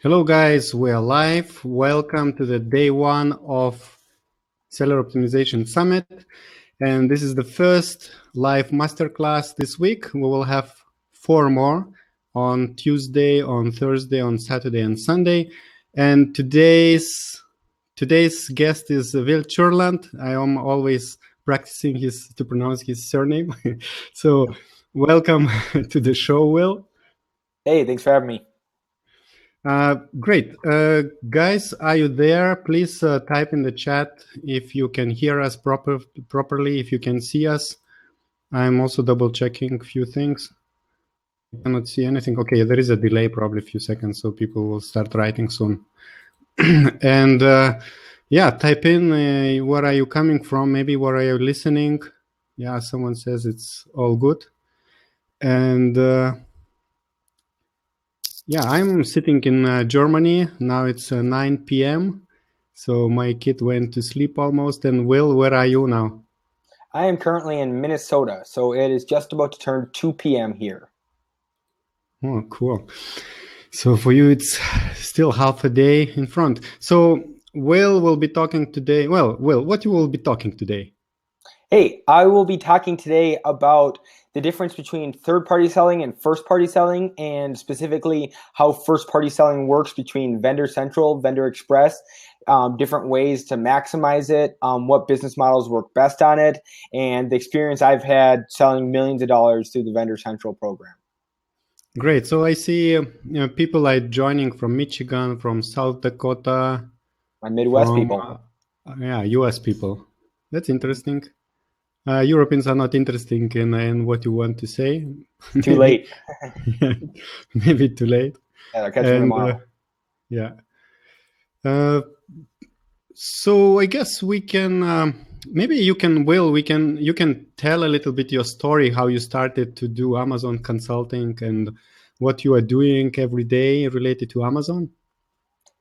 Hello guys, we are live. Welcome to the day one of Seller Optimization Summit. And this is the first live masterclass this week. We will have 4 more on Tuesday, on Thursday, on Saturday and Sunday. And today's guest is Will Tjernlund. I am always practicing to pronounce his surname. So welcome to the show, Will. Hey, thanks for having me. Great. Guys, are you there? Please type in the chat if you can hear us properly, if you can see us. I'm also double checking a few things. I cannot see anything. Okay, there is a delay, probably a few seconds, so people will start writing soon. And yeah, type in where are you coming from, maybe where are you listening. Yeah, someone says it's all good. And yeah, I'm sitting in Germany. Now it's 9 p.m. So my kid went to sleep almost. And Will, where are you now? I am currently in Minnesota, so it is just about to turn 2 p.m. here. Oh, cool. So for you, it's still half a day in front. So Will will be talking today. Well, Will, what you will be talking today? Hey, I will be talking today about the difference between third-party selling and first-party selling, and specifically how first-party selling works between Vendor Central, Vendor Express, different ways to maximize it, what business models work best on it, and the experience I've had selling millions of dollars through the Vendor Central program. Great. So I see people are joining from Michigan, from South Dakota. My Midwest people. Yeah, US people. That's interesting. Europeans are not interested in what you want to say. Too late. Maybe too late. Yeah, they'll catch me tomorrow. Yeah. So I guess we can. Maybe you can, Will. You can tell a little bit your story, how you started to do Amazon consulting and what you are doing every day related to Amazon.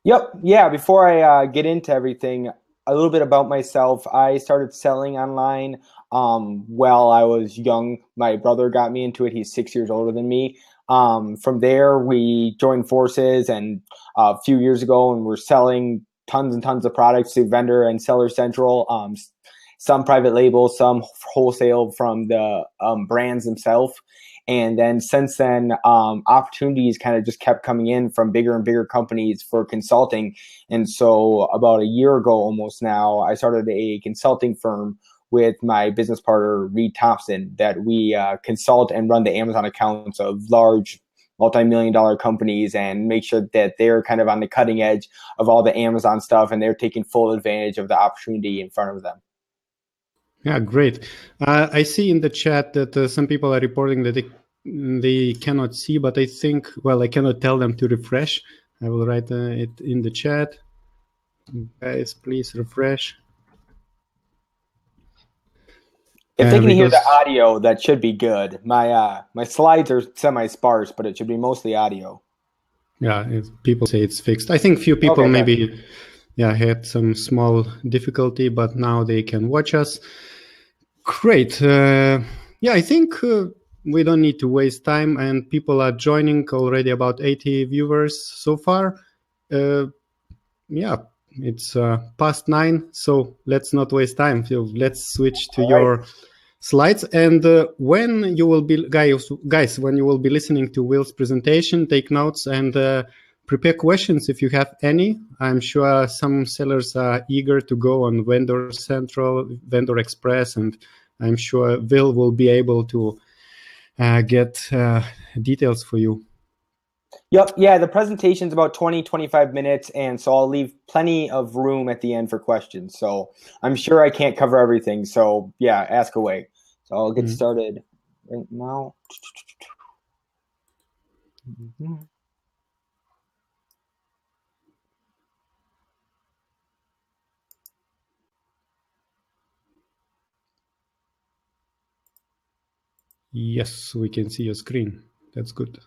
Yep. Yeah. Before I get into everything, a little bit about myself. I started selling online while I was young. My brother got me into it. He's 6 years older than me. From there, we joined forces, and a few years ago, and we're selling tons and tons of products through Vendor and Seller Central. Some private label, some wholesale from the brands themselves. And then since then, opportunities kind of just kept coming in from bigger and bigger companies for consulting. And so about a year ago almost now, I started a consulting firm with my business partner, Reed Thompson, that we consult and run the Amazon accounts of large multi-million-dollar companies and make sure that they're kind of on the cutting edge of all the Amazon stuff and they're taking full advantage of the opportunity in front of them. Yeah, great. I see in the chat that some people are reporting that they cannot see, but I think, well, I cannot tell them to refresh. I will write it in the chat. Guys, please refresh. If they can hear the audio, that should be good. My slides are semi-sparse, but it should be mostly audio. Yeah, people say it's fixed. I think few people maybe had some small difficulty, but now they can watch us. Great. Yeah, I think we don't need to waste time, and people are joining already, about 80 viewers so far. Yeah, it's past 9, so let's not waste time. So let's switch to your slides. And when you will be, guys, when you will be listening to Will's presentation, take notes and prepare questions if you have any. I'm sure some sellers are eager to go on Vendor Central, Vendor Express, and I'm sure Will be able to get details for you. Yep. Yeah, the presentation's about 20, 25 minutes, and so I'll leave plenty of room at the end for questions. So I'm sure I can't cover everything. So yeah, ask away. So I'll get started right now. Yes, we can see your screen. That's good.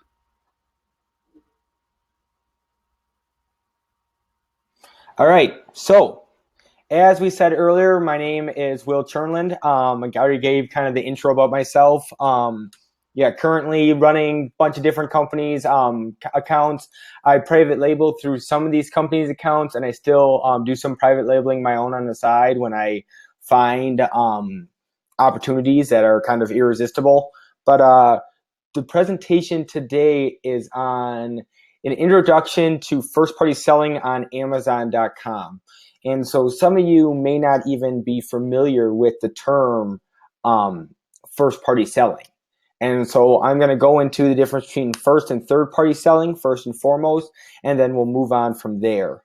All right. So as we said earlier, my name is Will Tjernlund. I already gave kind of the intro about myself. Yeah, currently running a bunch of different companies' accounts. I private label through some of these companies' accounts, and I still do some private labeling my own on the side when I find opportunities that are kind of irresistible. But the presentation today is on an introduction to first-party selling on Amazon.com. And so some of you may not even be familiar with the term first-party selling. And so I'm going to go into the difference between first and third party selling, first and foremost, and then we'll move on from there.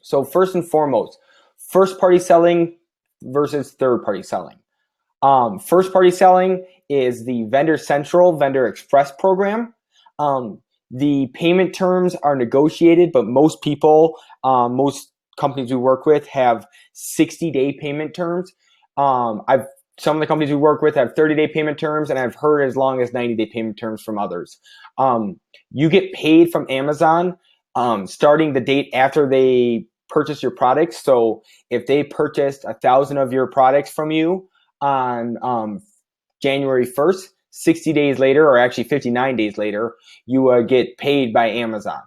So first and foremost, first party selling versus third party selling. First party selling is the Vendor Central, Vendor Express program. The payment terms are negotiated, but most people, most companies we work with have 60-day payment terms. Some of the companies we work with have 30-day payment terms, and I've heard as long as 90-day payment terms from others. You get paid from Amazon starting the date after they purchase your products. So if they purchased 1,000 of your products from you on January 1st, 60 days later, or actually 59 days later, you get paid by Amazon.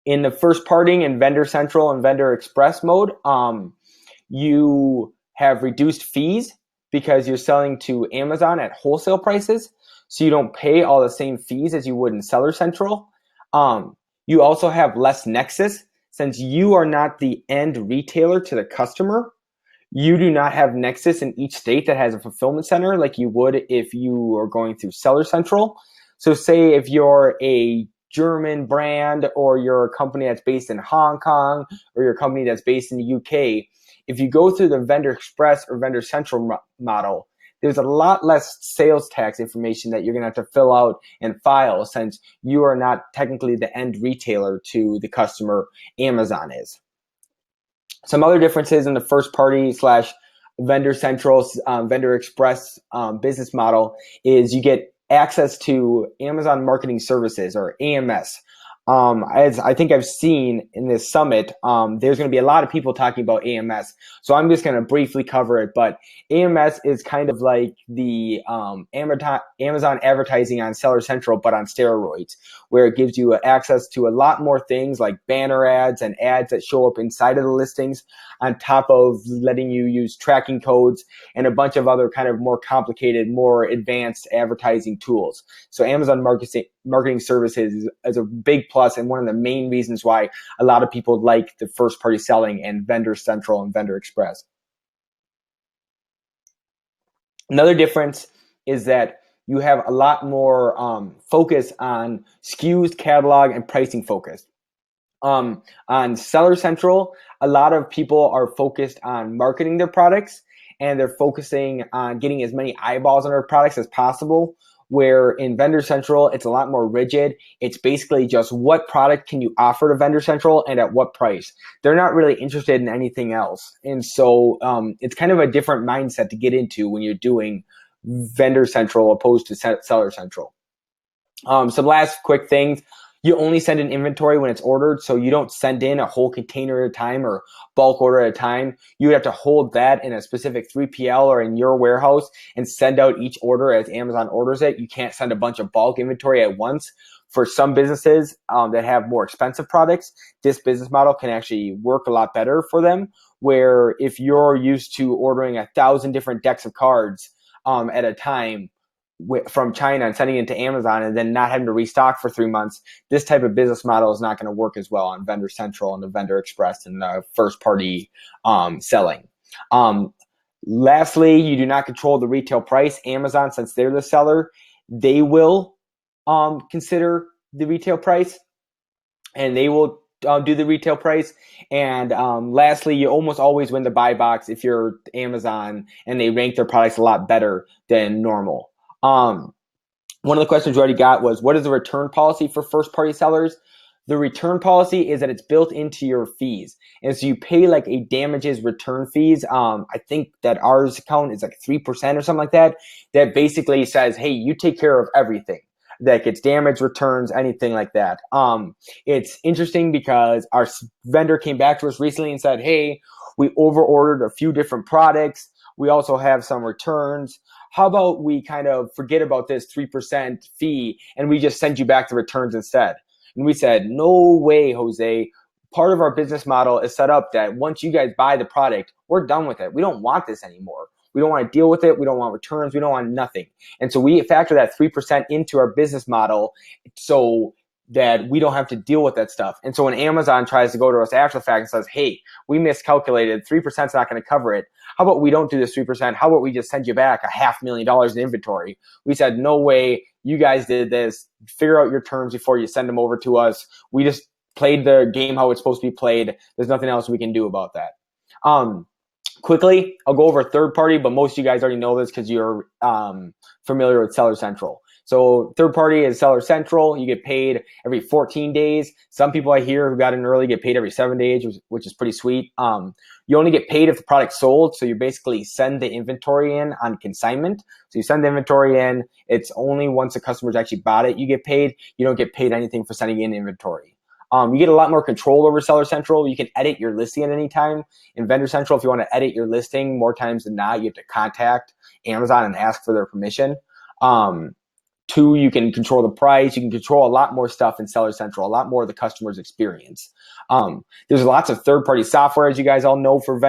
In the first party and Vendor Central and Vendor Express mode, you have reduced fees because you're selling to Amazon at wholesale prices. So you don't pay all the same fees as you would in Seller Central. You also have less nexus since you are not the end retailer to the customer. You do not have nexus in each state that has a fulfillment center like you would if you are going through Seller Central. So say if you're a German brand or you're a company that's based in Hong Kong or you're a company that's based in the UK, if you go through the Vendor Express or Vendor Central model, there's a lot less sales tax information that you're going to have to fill out and file since you are not technically the end retailer to the customer. Amazon is. Some other differences in the first party / Vendor Central, Vendor Express business model is you get access to Amazon Marketing Services or AMS. As I think I've seen in this summit, there's going to be a lot of people talking about AMS. So I'm just going to briefly cover it. But AMS is kind of like the Amazon advertising on Seller Central, but on steroids, where it gives you access to a lot more things like banner ads and ads that show up inside of the listings, on top of letting you use tracking codes and a bunch of other kind of more complicated, more advanced advertising tools. So Amazon Marketing Services is a big plus and one of the main reasons why a lot of people like the first party selling and Vendor Central and Vendor Express. Another difference is that you have a lot more focus on SKUs, catalog, and pricing focus. On Seller Central, a lot of people are focused on marketing their products and they're focusing on getting as many eyeballs on their products as possible. Where in Vendor Central, it's a lot more rigid. It's basically just what product can you offer to Vendor Central and at what price. They're not really interested in anything else. And so it's kind of a different mindset to get into when you're doing Vendor Central opposed to Seller Central. Some last quick things. You only send an inventory when it's ordered, so you don't send in a whole container at a time or bulk order at a time. You would have to hold that in a specific 3PL or in your warehouse and send out each order as Amazon orders it. You can't send a bunch of bulk inventory at once. For some businesses that have more expensive products, this business model can actually work a lot better for them, where if you're used to ordering 1,000 different decks of cards at a time, from China and sending it to Amazon and then not having to restock for 3 months, this type of business model is not going to work as well on Vendor Central and the Vendor Express and the first party selling. Lastly, you do not control the retail price. Amazon, since they're the seller, they will consider the retail price and they will do the retail price. And lastly, you almost always win the buy box if you're Amazon and they rank their products a lot better than normal. One of the questions we already got was, what is the return policy for first party sellers? The return policy is that it's built into your fees. And so you pay like a damages return fees. I think that ours account is like 3% or something like that. That basically says, hey, you take care of everything that gets damaged, returns, anything like that. It's interesting because our vendor came back to us recently and said, hey, we over ordered a few different products. We also have some returns. how about we kind of forget about this 3% fee and we just send you back the returns instead? And we said, no way, Jose. Part of our business model is set up that once you guys buy the product, we're done with it. We don't want this anymore. We don't want to deal with it. We don't want returns. We don't want nothing. And so we factor that 3% into our business model so that we don't have to deal with that stuff. And so when Amazon tries to go to us after the fact and says, hey, we miscalculated, 3% is not going to cover it. How about we don't do this 3%? How about we just send you back $500,000 in inventory? We said, no way. You guys did this. Figure out your terms before you send them over to us. We just played the game how it's supposed to be played. There's nothing else we can do about that. Quickly, I'll go over third party, but most of you guys already know this because you're familiar with Seller Central. So third party is Seller Central. You get paid every 14 days. Some people I hear who got in early get paid every 7 days, which is pretty sweet. You only get paid if the product's sold. So you basically send the inventory in on consignment. So you send the inventory in. It's only once the customer's actually bought it, you get paid. You don't get paid anything for sending in inventory. You get a lot more control over Seller Central. You can edit your listing at any time. In Vendor Central, if you want to edit your listing, more times than not, you have to contact Amazon and ask for their permission. Two, you can control the price. You can control a lot more stuff in Seller Central, a lot more of the customer's experience. There's lots of third-party software, as you guys all know, for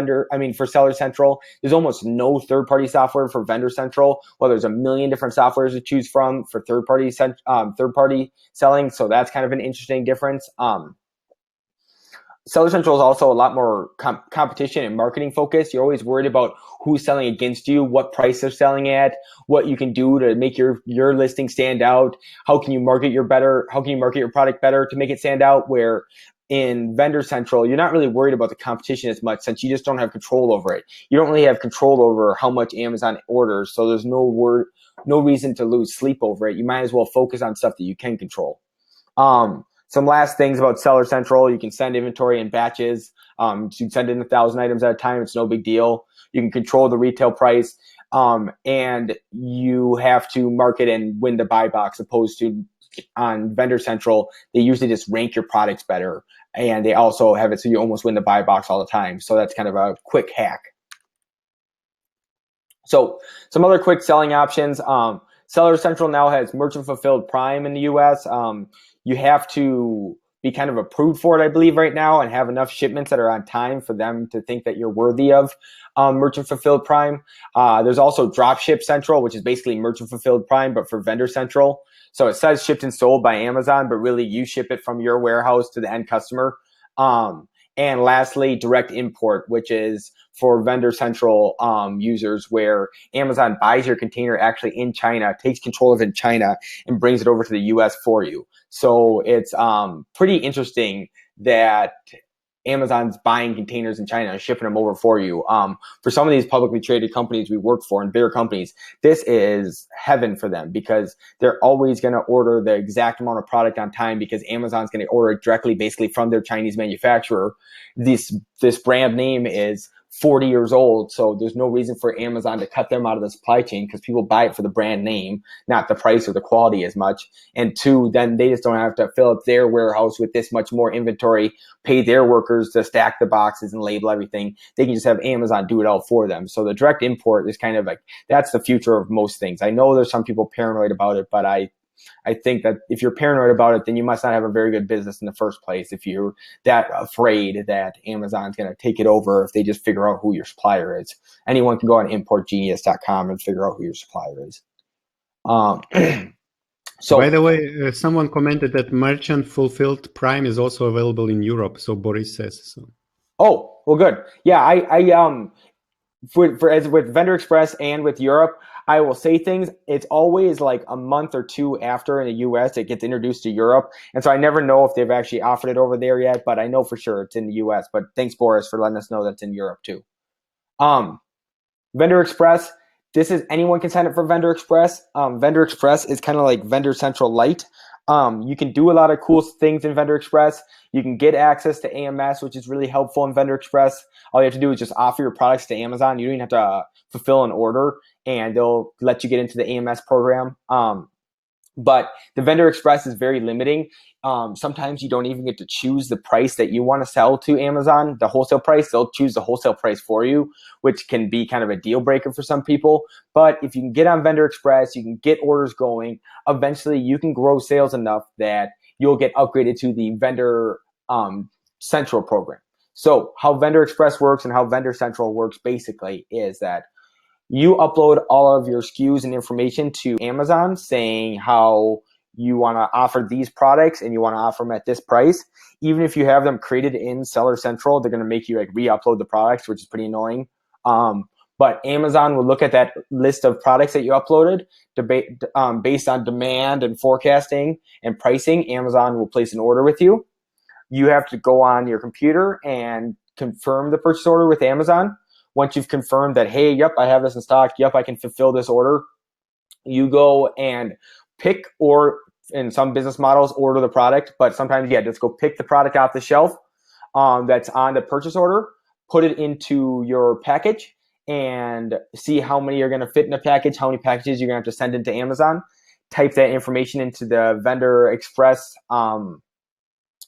Seller Central. There's almost no third-party software for Vendor Central. Well, there's a million different softwares to choose from for third-party selling. So that's kind of an interesting difference. Seller Central is also a lot more competition and marketing focused. You're always worried about who's selling against you, what price they're selling at, what you can do to make your listing stand out. How can you market your product better to make it stand out? Where in Vendor Central, you're not really worried about the competition as much since you just don't have control over it. You don't really have control over how much Amazon orders, so there's no reason to lose sleep over it. You might as well focus on stuff that you can control. Some last things about Seller Central: you can send inventory in batches. You can send in 1,000 items at a time. It's no big deal. You can control the retail price, and you have to market and win the buy box. Opposed to on Vendor Central, they usually just rank your products better, and they also have it so you almost win the buy box all the time. So that's kind of a quick hack. So some other quick selling options. Seller Central now has Merchant Fulfilled Prime in the U.S. You have to be kind of approved for it, I believe, right now, and have enough shipments that are on time for them to think that you're worthy of Merchant Fulfilled Prime. There's also Dropship Central, which is basically Merchant Fulfilled Prime, but for Vendor Central. So it says shipped and sold by Amazon, but really you ship it from your warehouse to the end customer. And lastly, direct import, which is for Vendor Central users, where Amazon buys your container actually in China, takes control of it in China, and brings it over to the US for you. So it's pretty interesting that Amazon's buying containers in China and shipping them over for you. For some of these publicly traded companies we work for and bigger companies, this is heaven for them because they're always going to order the exact amount of product on time because Amazon's going to order it directly basically from their Chinese manufacturer. This brand name is 40 years old, so there's no reason for Amazon to cut them out of the supply chain because people buy it for the brand name, not the price or the quality as much. And two, then they just don't have to fill up their warehouse with this much more inventory, pay their workers to stack the boxes and label everything. They can just have Amazon do it all for them. So the direct import is kind of like, that's the future of most things. I know there's some people paranoid about it, but I think that if you're paranoid about it, then you must not have a very good business in the first place if you're that afraid that Amazon's going to take it over if they just figure out who your supplier is. Anyone can go on importgenius.com and figure out who your supplier is. So, by the way, someone commented that Merchant Fulfilled Prime is also available in Europe. So Boris says so. Oh, well, good. Yeah, as with Vendor Express and with Europe, I will say things. It's always like a month or two after in the US it gets introduced to Europe. And so I never know if they've actually offered it over there yet, but I know for sure it's in the US. But thanks, Boris, for letting us know that's in Europe too. Vendor Express, anyone can sign up for Vendor Express. Vendor Express is kind of like Vendor Central Lite. You can do a lot of cool things in Vendor Express. You can get access to AMS, which is really helpful in Vendor Express. All you have to do is just offer your products to Amazon. You don't even have to fulfill an order, and they'll let you get into the AMS program. But the Vendor Express is very limiting. Sometimes you don't even get to choose the price that you want to sell to Amazon, the wholesale price. They'll choose the wholesale price for you, which can be kind of a deal breaker for some people. But if you can get on Vendor Express, you can get orders going. Eventually, you can grow sales enough that you'll get upgraded to the Vendor Central program. So how Vendor Express works and how Vendor Central works basically is that you upload all of your SKUs and information to Amazon saying how you want to offer these products and you want to offer them at this price. Even if you have them created in Seller Central, they're going to make you like re-upload the products, which is pretty annoying. But Amazon will look at that list of products that you uploaded based on demand and forecasting and pricing. Amazon will place an order with you. You have to go on your computer and confirm the purchase order with Amazon. Once you've confirmed that, hey, yep, I have this in stock, yep, I can fulfill this order, you go and pick, or in some business models, order the product. But sometimes, just go pick the product off the shelf that's on the purchase order, put it into your package, and see how many are going to fit in the package, how many packages you're going to have to send into Amazon. Type that information into the Vendor Express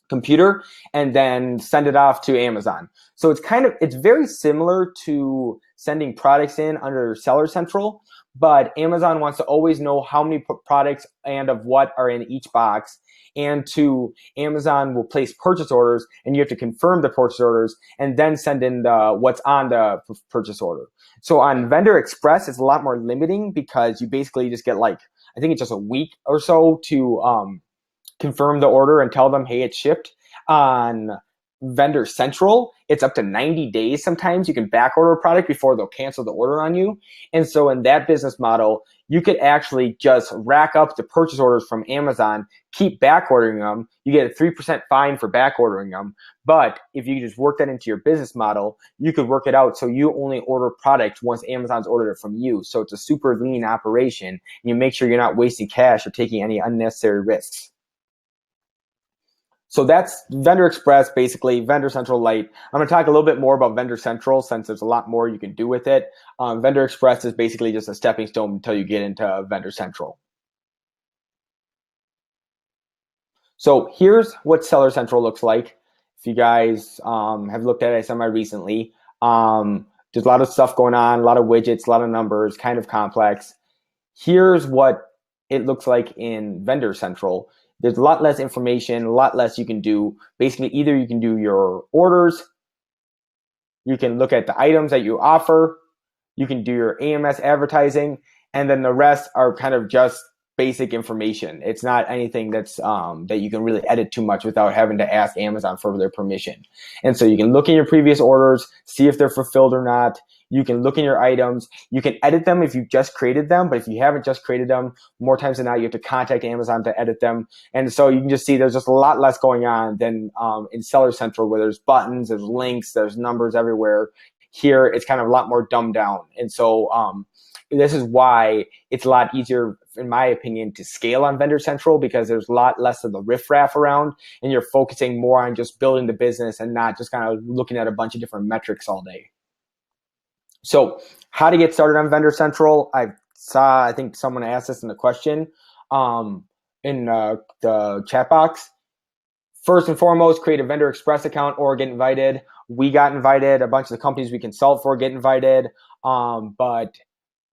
computer, and then send it off to Amazon. So it's very similar to sending products in under Seller Central, but Amazon wants to always know how many products and of what are in each box. And Amazon will place purchase orders, and you have to confirm the purchase orders and then send in what's on the purchase order. So on Vendor Express, it's a lot more limiting because you basically just get I think it's just a week or so to confirm the order and tell them, hey, it's shipped. On Vendor Central, it's up to 90 days sometimes. You can back order a product before they'll cancel the order on you. And so in that business model, you could actually just rack up the purchase orders from Amazon, keep back ordering them. You get a 3% fine for back ordering them. But if you just work that into your business model, you could work it out so you only order product once Amazon's ordered it from you. So it's a super lean operation, and you make sure you're not wasting cash or taking any unnecessary risks. So that's Vendor Express, basically Vendor Central Lite. I'm going to talk a little bit more about Vendor Central since there's a lot more you can do with it. Vendor Express is basically just a stepping stone until you get into Vendor Central. So here's what Seller Central looks like. If you guys have looked at it semi-recently, there's a lot of stuff going on, a lot of widgets, a lot of numbers, kind of complex. Here's what it looks like in Vendor Central. There's a lot less information, a lot less you can do. Basically, either you can do your orders, you can look at the items that you offer, you can do your AMS advertising, and then the rest are kind of just basic information. It's not anything that's that you can really edit too much without having to ask Amazon for their permission. And so you can look in your previous orders, see if they're fulfilled or not. You can look in your items. You can edit them if you've just created them, but if you haven't just created them, more times than not, you have to contact Amazon to edit them. And so you can just see there's just a lot less going on than in Seller Central, where there's buttons, there's links, there's numbers everywhere. Here, it's kind of a lot more dumbed down. And so this is why it's a lot easier, in my opinion, to scale on Vendor Central, because there's a lot less of the riffraff around, and you're focusing more on just building the business and not just kind of looking at a bunch of different metrics all day. So how to get started on Vendor Central? I think someone asked this in the question in the chat box. First and foremost, create a Vendor Express account or get invited. We got invited. A bunch of the companies we consult for get invited. But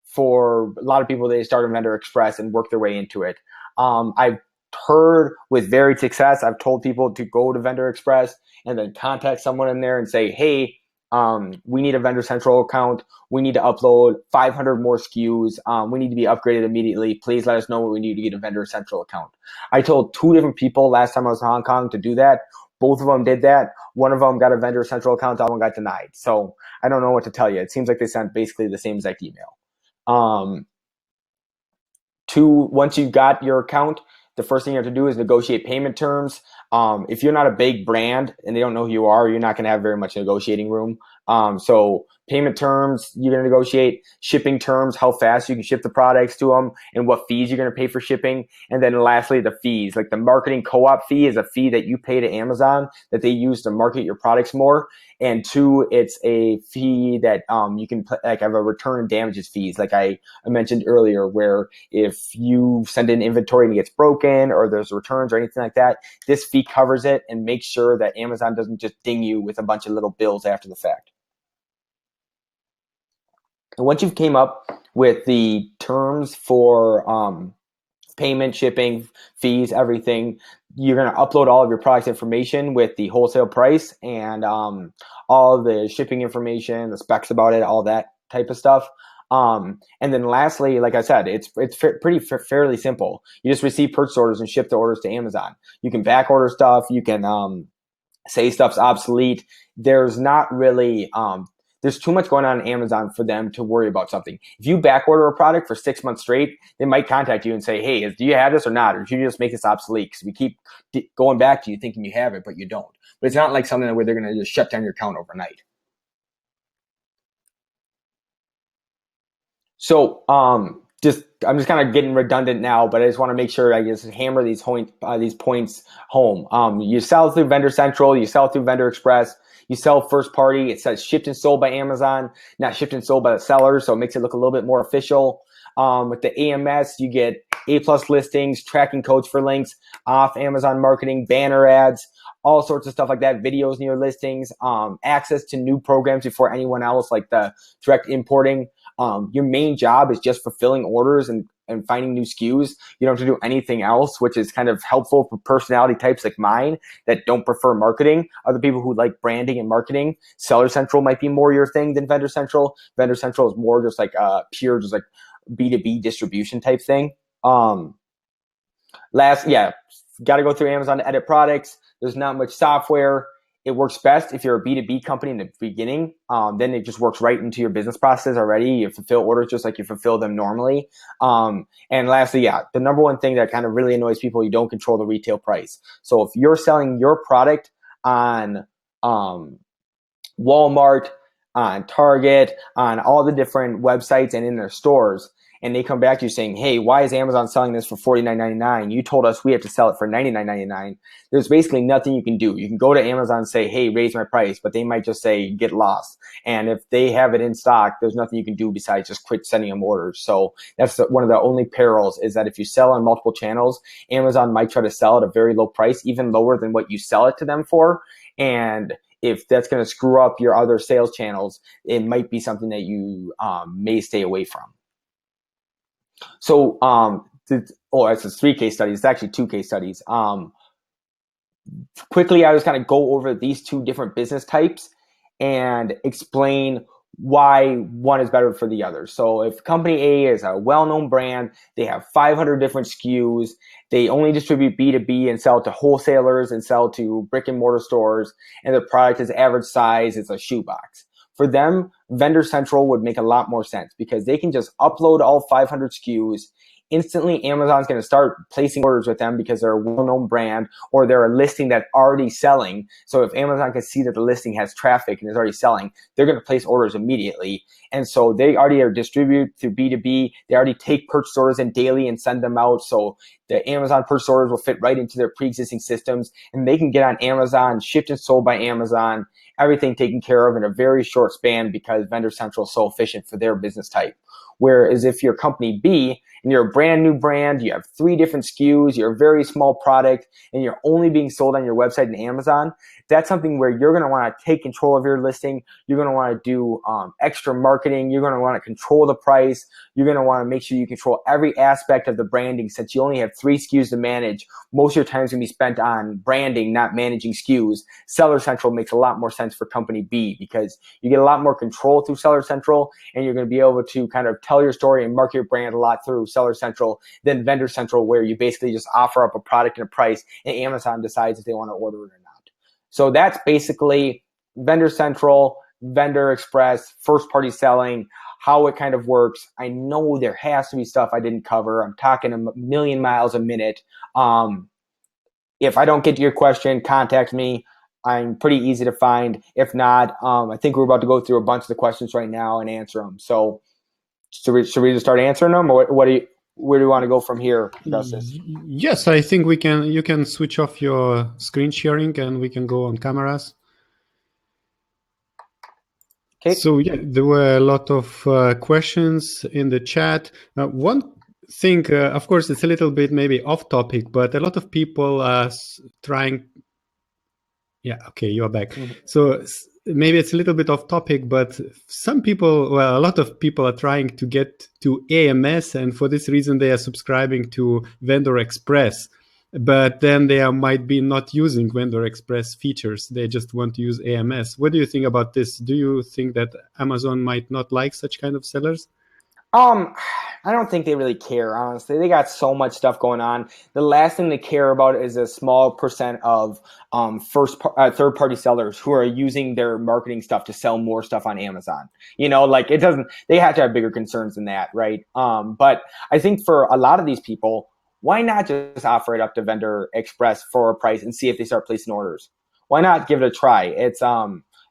for a lot of people, they start a Vendor Express and work their way into it. I've heard with varied success, I've told people to go to Vendor Express and then contact someone in there and say, hey, we need a Vendor Central account. We need to upload 500 more SKUs. We need to be upgraded immediately. Please let us know what we need to get a Vendor Central account. I told 2 different people last time I was in Hong Kong to do that. Both of them did that. One of them got a Vendor Central account. The other one got denied. So I don't know what to tell you. It seems like they sent basically the same exact email. Once you've got your account, the first thing you have to do is negotiate payment terms. If you're not a big brand and they don't know who you are, you're not going to have very much negotiating room. So payment terms, you're going to negotiate shipping terms, how fast you can ship the products to them, and what fees you're going to pay for shipping. And then lastly, the fees. Like the marketing co-op fee is a fee that you pay to Amazon that they use to market your products more. And two, it's a fee that you can like have a return and damages fees, like I mentioned earlier, where if you send in inventory and it gets broken or there's returns or anything like that, this fee covers it and makes sure that Amazon doesn't just ding you with a bunch of little bills after the fact. And once you've came up with the terms for payment, shipping, fees, everything, you're going to upload all of your product information with the wholesale price and all the shipping information, the specs about it, all that type of stuff. And then lastly, like I said, it's fairly simple. You just receive purchase orders and ship the orders to Amazon. You can back order stuff. You can say stuff's obsolete. There's not really there's too much going on Amazon for them to worry about something. If you back order a product for 6 months straight, they might contact you and say, hey, do you have this or not? Or did you just make this obsolete? Because we keep going back to you thinking you have it, but you don't. But it's not like something where they're going to just shut down your account overnight. So I'm just kind of getting redundant now, but I just want to make sure I just hammer these points home. You sell through Vendor Central, you sell through Vendor Express, you sell first party. It says shipped and sold by Amazon, not shipped and sold by the seller, so it makes it look a little bit more official. With the AMS, you get A+ listings, tracking codes for links, off Amazon marketing, banner ads, all sorts of stuff like that, videos in your listings, access to new programs before anyone else, like the direct importing. Your main job is just fulfilling orders and finding new SKUs. You don't have to do anything else, which is kind of helpful for personality types like mine that don't prefer marketing. Other people who like branding and marketing, Seller Central might be more your thing than Vendor Central. Vendor Central is more just like pure, just like B2B distribution type thing. Got to go through Amazon to edit products. There's not much software. It works best if you're a B2B company in the beginning. Then it just works right into your business process already. You fulfill orders just like you fulfill them normally. And lastly, the number one thing that kind of really annoys people, you don't control the retail price. So if you're selling your product on Walmart, on Target, on all the different websites and in their stores, and they come back to you saying, hey, why is Amazon selling this for $49.99? You told us we have to sell it for $99.99. There's basically nothing you can do. You can go to Amazon and say, hey, raise my price, but they might just say, get lost. And if they have it in stock, there's nothing you can do besides just quit sending them orders. So that's one of the only perils, is that if you sell on multiple channels, Amazon might try to sell at a very low price, even lower than what you sell it to them for. And if that's going to screw up your other sales channels, it might be something that you may stay away from. So, it's 3 case studies. It's actually 2 case studies. Quickly, I was kind of go over these 2 different business types and explain why one is better for the other. So if company A is a well-known brand, they have 500 different SKUs, they only distribute B2B and sell to wholesalers and sell to brick and mortar stores, and the product is average size, it's a shoebox. For them, Vendor Central would make a lot more sense because they can just upload all 500 SKUs. Instantly, Amazon's going to start placing orders with them because they're a well-known brand or they're a listing that's already selling. So if Amazon can see that the listing has traffic and is already selling, they're going to place orders immediately. And so they already are distributed through B2B. They already take purchase orders in daily and send them out. So the Amazon purchase orders will fit right into their pre-existing systems, and they can get on Amazon, shipped and sold by Amazon, everything taken care of in a very short span because Vendor Central is so efficient for their business type. Whereas if you're company B and you're a brand new brand, you have 3 different SKUs, you're a very small product, and you're only being sold on your website and Amazon, that's something where you're going to want to take control of your listing. You're going to want to do extra marketing. You're going to want to control the price. You're going to want to make sure you control every aspect of the branding. Since you only have 3 SKUs to manage, most of your time is going to be spent on branding, not managing SKUs. Seller Central makes a lot more sense for company B because you get a lot more control through Seller Central, and you're going to be able to kind of tell your story and market your brand a lot through Seller Central than Vendor Central, where you basically just offer up a product and a price, and Amazon decides if they want to order it or not. So that's basically Vendor Central, Vendor Express, first-party selling, how it kind of works. I know there has to be stuff I didn't cover. I'm talking a million miles a minute. If I don't get to your question, contact me. I'm pretty easy to find. If not, I think we're about to go through a bunch of the questions right now and answer them. So should we just start answering them, or where do you want to go from here, Justice? Yes, I think we can. You can switch off your screen sharing, and we can go on cameras. Okay. So yeah, there were a lot of questions in the chat. One thing, of course, it's a little bit maybe off topic, but a lot of people are trying. Yeah, okay, you're back. Mm-hmm. So maybe it's a little bit off topic, but some people, well, a lot of people are trying to get to AMS, and for this reason, they are subscribing to Vendor Express. But then they might be not using Vendor Express features. They just want to use AMS. What do you think about this? Do you think that Amazon might not like such kind of sellers? I don't think they really care, honestly. They got so much stuff going on. The last thing they care about is a small percent of third-party sellers who are using their marketing stuff to sell more stuff on Amazon. Like it doesn't. They have to have bigger concerns than that, right? But I think for a lot of these people, why not just offer it up to Vendor Express for a price and see if they start placing orders? Why not give it a try?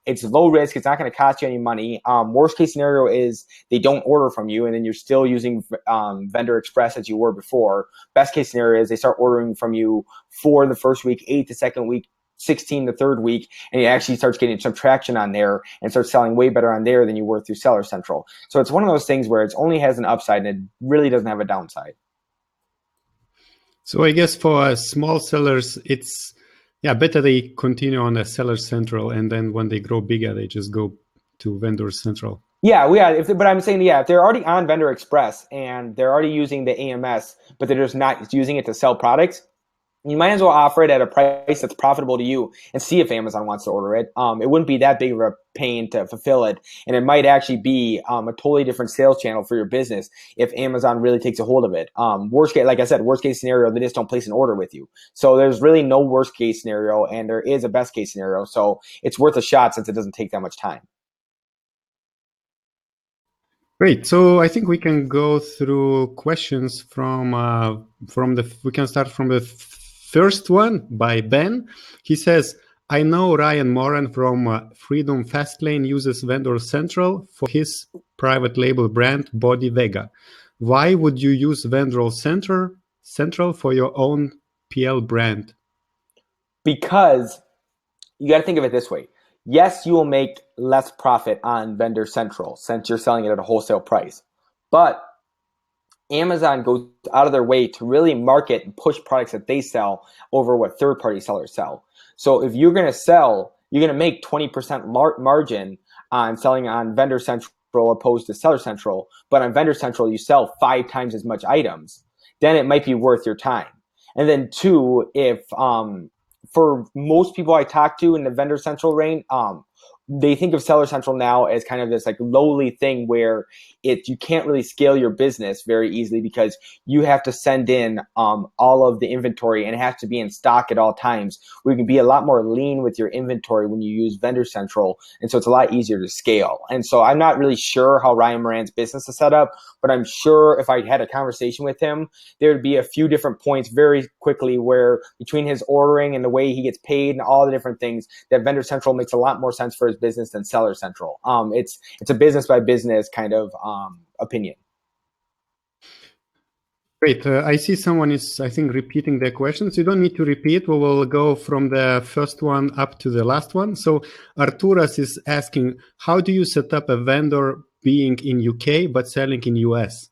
It's low risk. It's not going to cost you any money. Worst case scenario is they don't order from you, and then you're still using Vendor Express as you were before. Best case scenario is they start ordering from you for the first week, 8 the second week, 16 the third week, and it actually starts getting some traction on there and starts selling way better on there than you were through Seller Central. So it's one of those things where it only has an upside and it really doesn't have a downside. So I guess for small sellers, it's better they continue on a Seller Central, and then when they grow bigger, they just go to Vendor Central. But I'm saying, if they're already on Vendor Express and they're already using the AMS, but they're just not using it to sell products, you might as well offer it at a price that's profitable to you and see if Amazon wants to order it. It wouldn't be that big of a pain to fulfill it, and it might actually be a totally different sales channel for your business if Amazon really takes a hold of it. Worst case scenario, they just don't place an order with you. So there's really no worst case scenario, and there is a best case scenario. So it's worth a shot since it doesn't take that much time. Great. So I think we can go through questions from we can start from the first one by Ben. He says, I know Ryan Moran from Freedom Fastlane uses Vendor Central for his private label brand Body Vega. Why would you use Vendor Central for your own PL brand? Because you got to think of it this way. Yes, you will make less profit on Vendor Central since you're selling it at a wholesale price. But Amazon goes out of their way to really market and push products that they sell over what third-party sellers sell. So if you're going to sell, you're going to make 20% margin on selling on Vendor Central opposed to Seller Central. But on Vendor Central, you sell 5 times as much items. Then it might be worth your time. And then 2, if for most people I talk to in the Vendor Central range, they think of Seller Central now as kind of this like lowly thing where you can't really scale your business very easily because you have to send in all of the inventory and it has to be in stock at all times. We can be a lot more lean with your inventory when you use Vendor Central, and so it's a lot easier to scale. And so I'm not really sure how Ryan Moran's business is set up, but I'm sure if I had a conversation with him, there would be a few different points very quickly where between his ordering and the way he gets paid and all the different things, that Vendor Central makes a lot more sense for his business than Seller Central. It's a business by business kind of opinion. Great. I see someone is, I think, repeating their questions. You don't need to repeat. We will go from the first one up to the last one. So Arturas is asking, how do you set up a vendor being in UK but selling in US?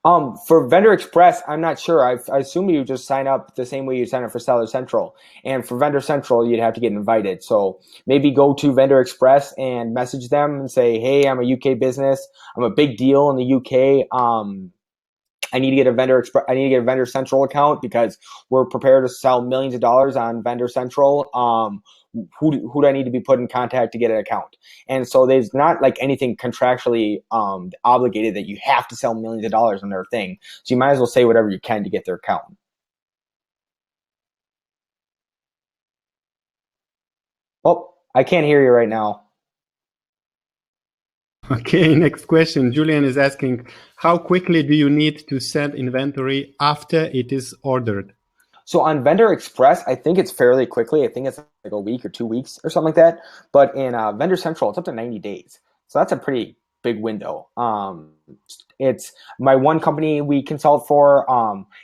For Vendor Express, I'm not sure. I assume you just sign up the same way you sign up for Seller Central. And for Vendor Central, you'd have to get invited. So maybe go to Vendor Express and message them and say, hey, I'm a UK business. I'm a big deal in the UK. I need to get a Vendor Central account because we're prepared to sell millions of dollars on Vendor Central. Who do I need to be put in contact to get an account? And so there's not like anything contractually obligated that you have to sell millions of dollars on their thing. So you might as well say whatever you can to get their account. Oh, I can't hear you right now. Okay, next question. Julian is asking, how quickly do you need to send inventory after it is ordered? So on Vendor Express, I think it's fairly quickly. I think it's like a week or 2 weeks or something like that. But in Vendor Central, it's up to 90 days. So that's a pretty big window. It's my one company we consult for.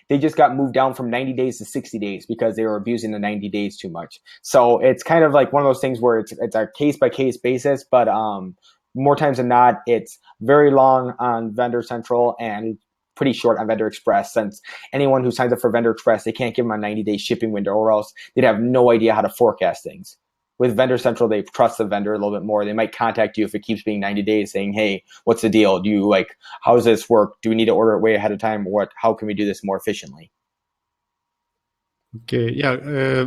They just got moved down from 90 days to 60 days because they were abusing the 90 days too much. So it's kind of like one of those things where it's a case by case basis. But more times than not, it's very long on Vendor Central and pretty short on Vendor Express, since anyone who signs up for Vendor Express, they can't give them a 90-day shipping window, or else they'd have no idea how to forecast things. With Vendor Central, they trust the vendor a little bit more. They might contact you if it keeps being 90 days saying, hey, what's the deal? Do you how does this work? Do we need to order it way ahead of time? How can we do this more efficiently? Okay, yeah.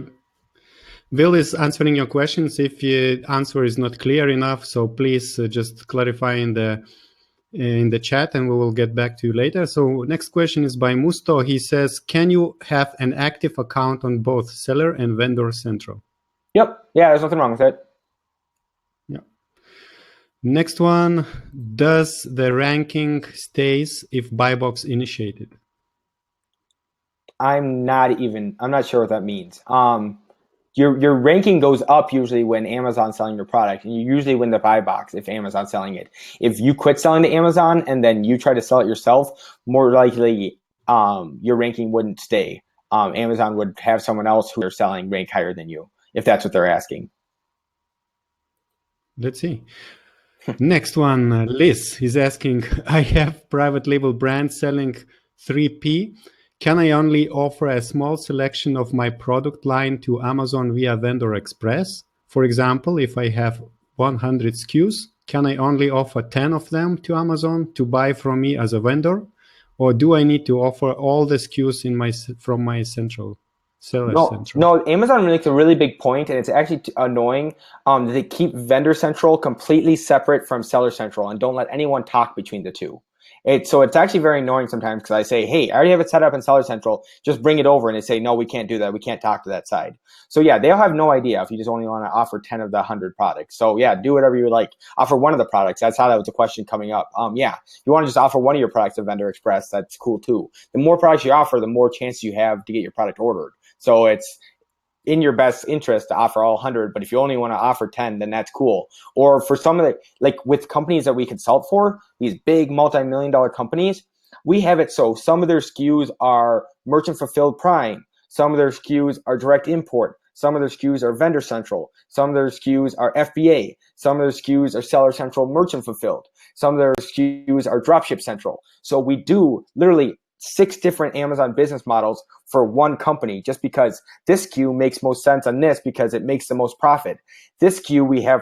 Will is answering your questions. If the answer is not clear enough, so please just clarify in the chat, and we will get back to you later. So next question is by Musto. He says, can you have an active account on both Seller and Vendor Central? Yep. Yeah, there's nothing wrong with it. Yeah. Next one, does the ranking stays if buy box initiated? I'm not sure what that means. Your ranking goes up usually when Amazon's selling your product, and you usually win the buy box if Amazon's selling it. If you quit selling to Amazon and then you try to sell it yourself, more likely your ranking wouldn't stay. Amazon would have someone else who are selling rank higher than you, if that's what they're asking. Let's see. Next one, Liz is asking, I have private label brand selling 3P. Can I only offer a small selection of my product line to Amazon via Vendor Express? For example, if I have 100 SKUs, can I only offer 10 of them to Amazon to buy from me as a vendor? Or do I need to offer all the SKUs from my central? No, Amazon makes a really big point, and it's actually annoying. They keep Vendor Central completely separate from Seller Central and don't let anyone talk between the two. So it's actually very annoying sometimes, because I say, hey, I already have it set up in Seller Central, just bring it over, and they say, no, we can't do that. We can't talk to that side. So yeah, they'll have no idea if you just only want to offer 10 of the 100 products. So yeah, do whatever you like. Offer one of the products. That's how that was a question coming up. Yeah, if you want to just offer one of your products to Vendor Express, that's cool too. The more products you offer, the more chance you have to get your product ordered. So it's in your best interest to offer all 100, but if you only want to offer 10, then that's cool. Or for some of the, like with companies that we consult for, these big multi-million-dollar companies, we have it so some of their SKUs are merchant fulfilled prime, some of their SKUs are direct import, some of their SKUs are vendor central, some of their SKUs are FBA, some of their SKUs are seller central merchant fulfilled, some of their SKUs are dropship central. So we do literally 6 different Amazon business models for one company, just because this SKU makes most sense on this because it makes the most profit. This SKU we have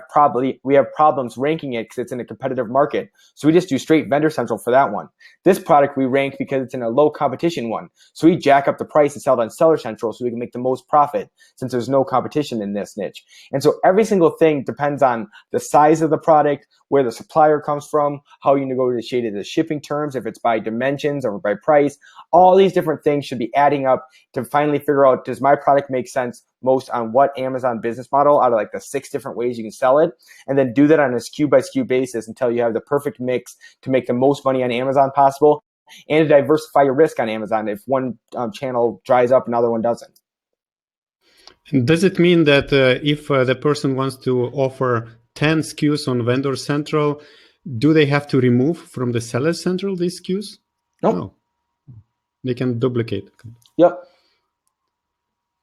problems ranking it because it's in a competitive market. So we just do straight Vendor Central for that one. This product we rank because it's in a low competition one. So we jack up the price and sell it on Seller Central so we can make the most profit, since there's no competition in this niche. And so every single thing depends on the size of the product, where the supplier comes from, how you negotiated the shipping terms, if it's by dimensions or by price. All these different things should be adding up to finally figure out, does my product make sense most on what Amazon business model out of like the 6 different ways you can sell it, and then do that on a SKU by SKU basis until you have the perfect mix to make the most money on Amazon possible, and to diversify your risk on Amazon if one channel dries up, another one doesn't. Does it mean that if the person wants to offer 10 SKUs on Vendor Central, do they have to remove from the Seller Central these SKUs? Nope. No. They can duplicate. Yep.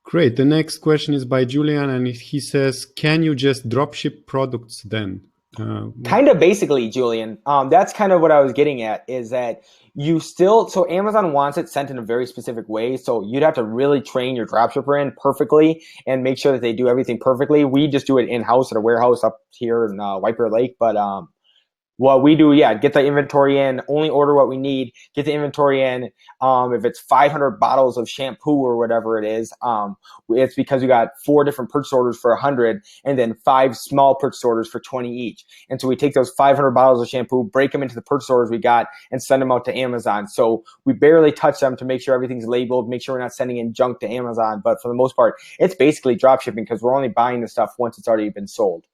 Great. The next question is by Julian, and he says, can you just dropship products then? Kind of basically, Julian. That's kind of what I was getting at, is that so Amazon wants it sent in a very specific way. So you'd have to really train your dropshipper in perfectly and make sure that they do everything perfectly. We just do it in-house at a warehouse up here in White Bear Lake. But what we do, get the inventory in, only order what we need, get the inventory in. If it's 500 bottles of shampoo or whatever it is, it's because we got 4 different purchase orders for 100 and then 5 small purchase orders for 20 each. And so we take those 500 bottles of shampoo, break them into the purchase orders we got, and send them out to Amazon. So we barely touch them to make sure everything's labeled, make sure we're not sending in junk to Amazon. But for the most part, it's basically drop shipping because we're only buying the stuff once it's already been sold.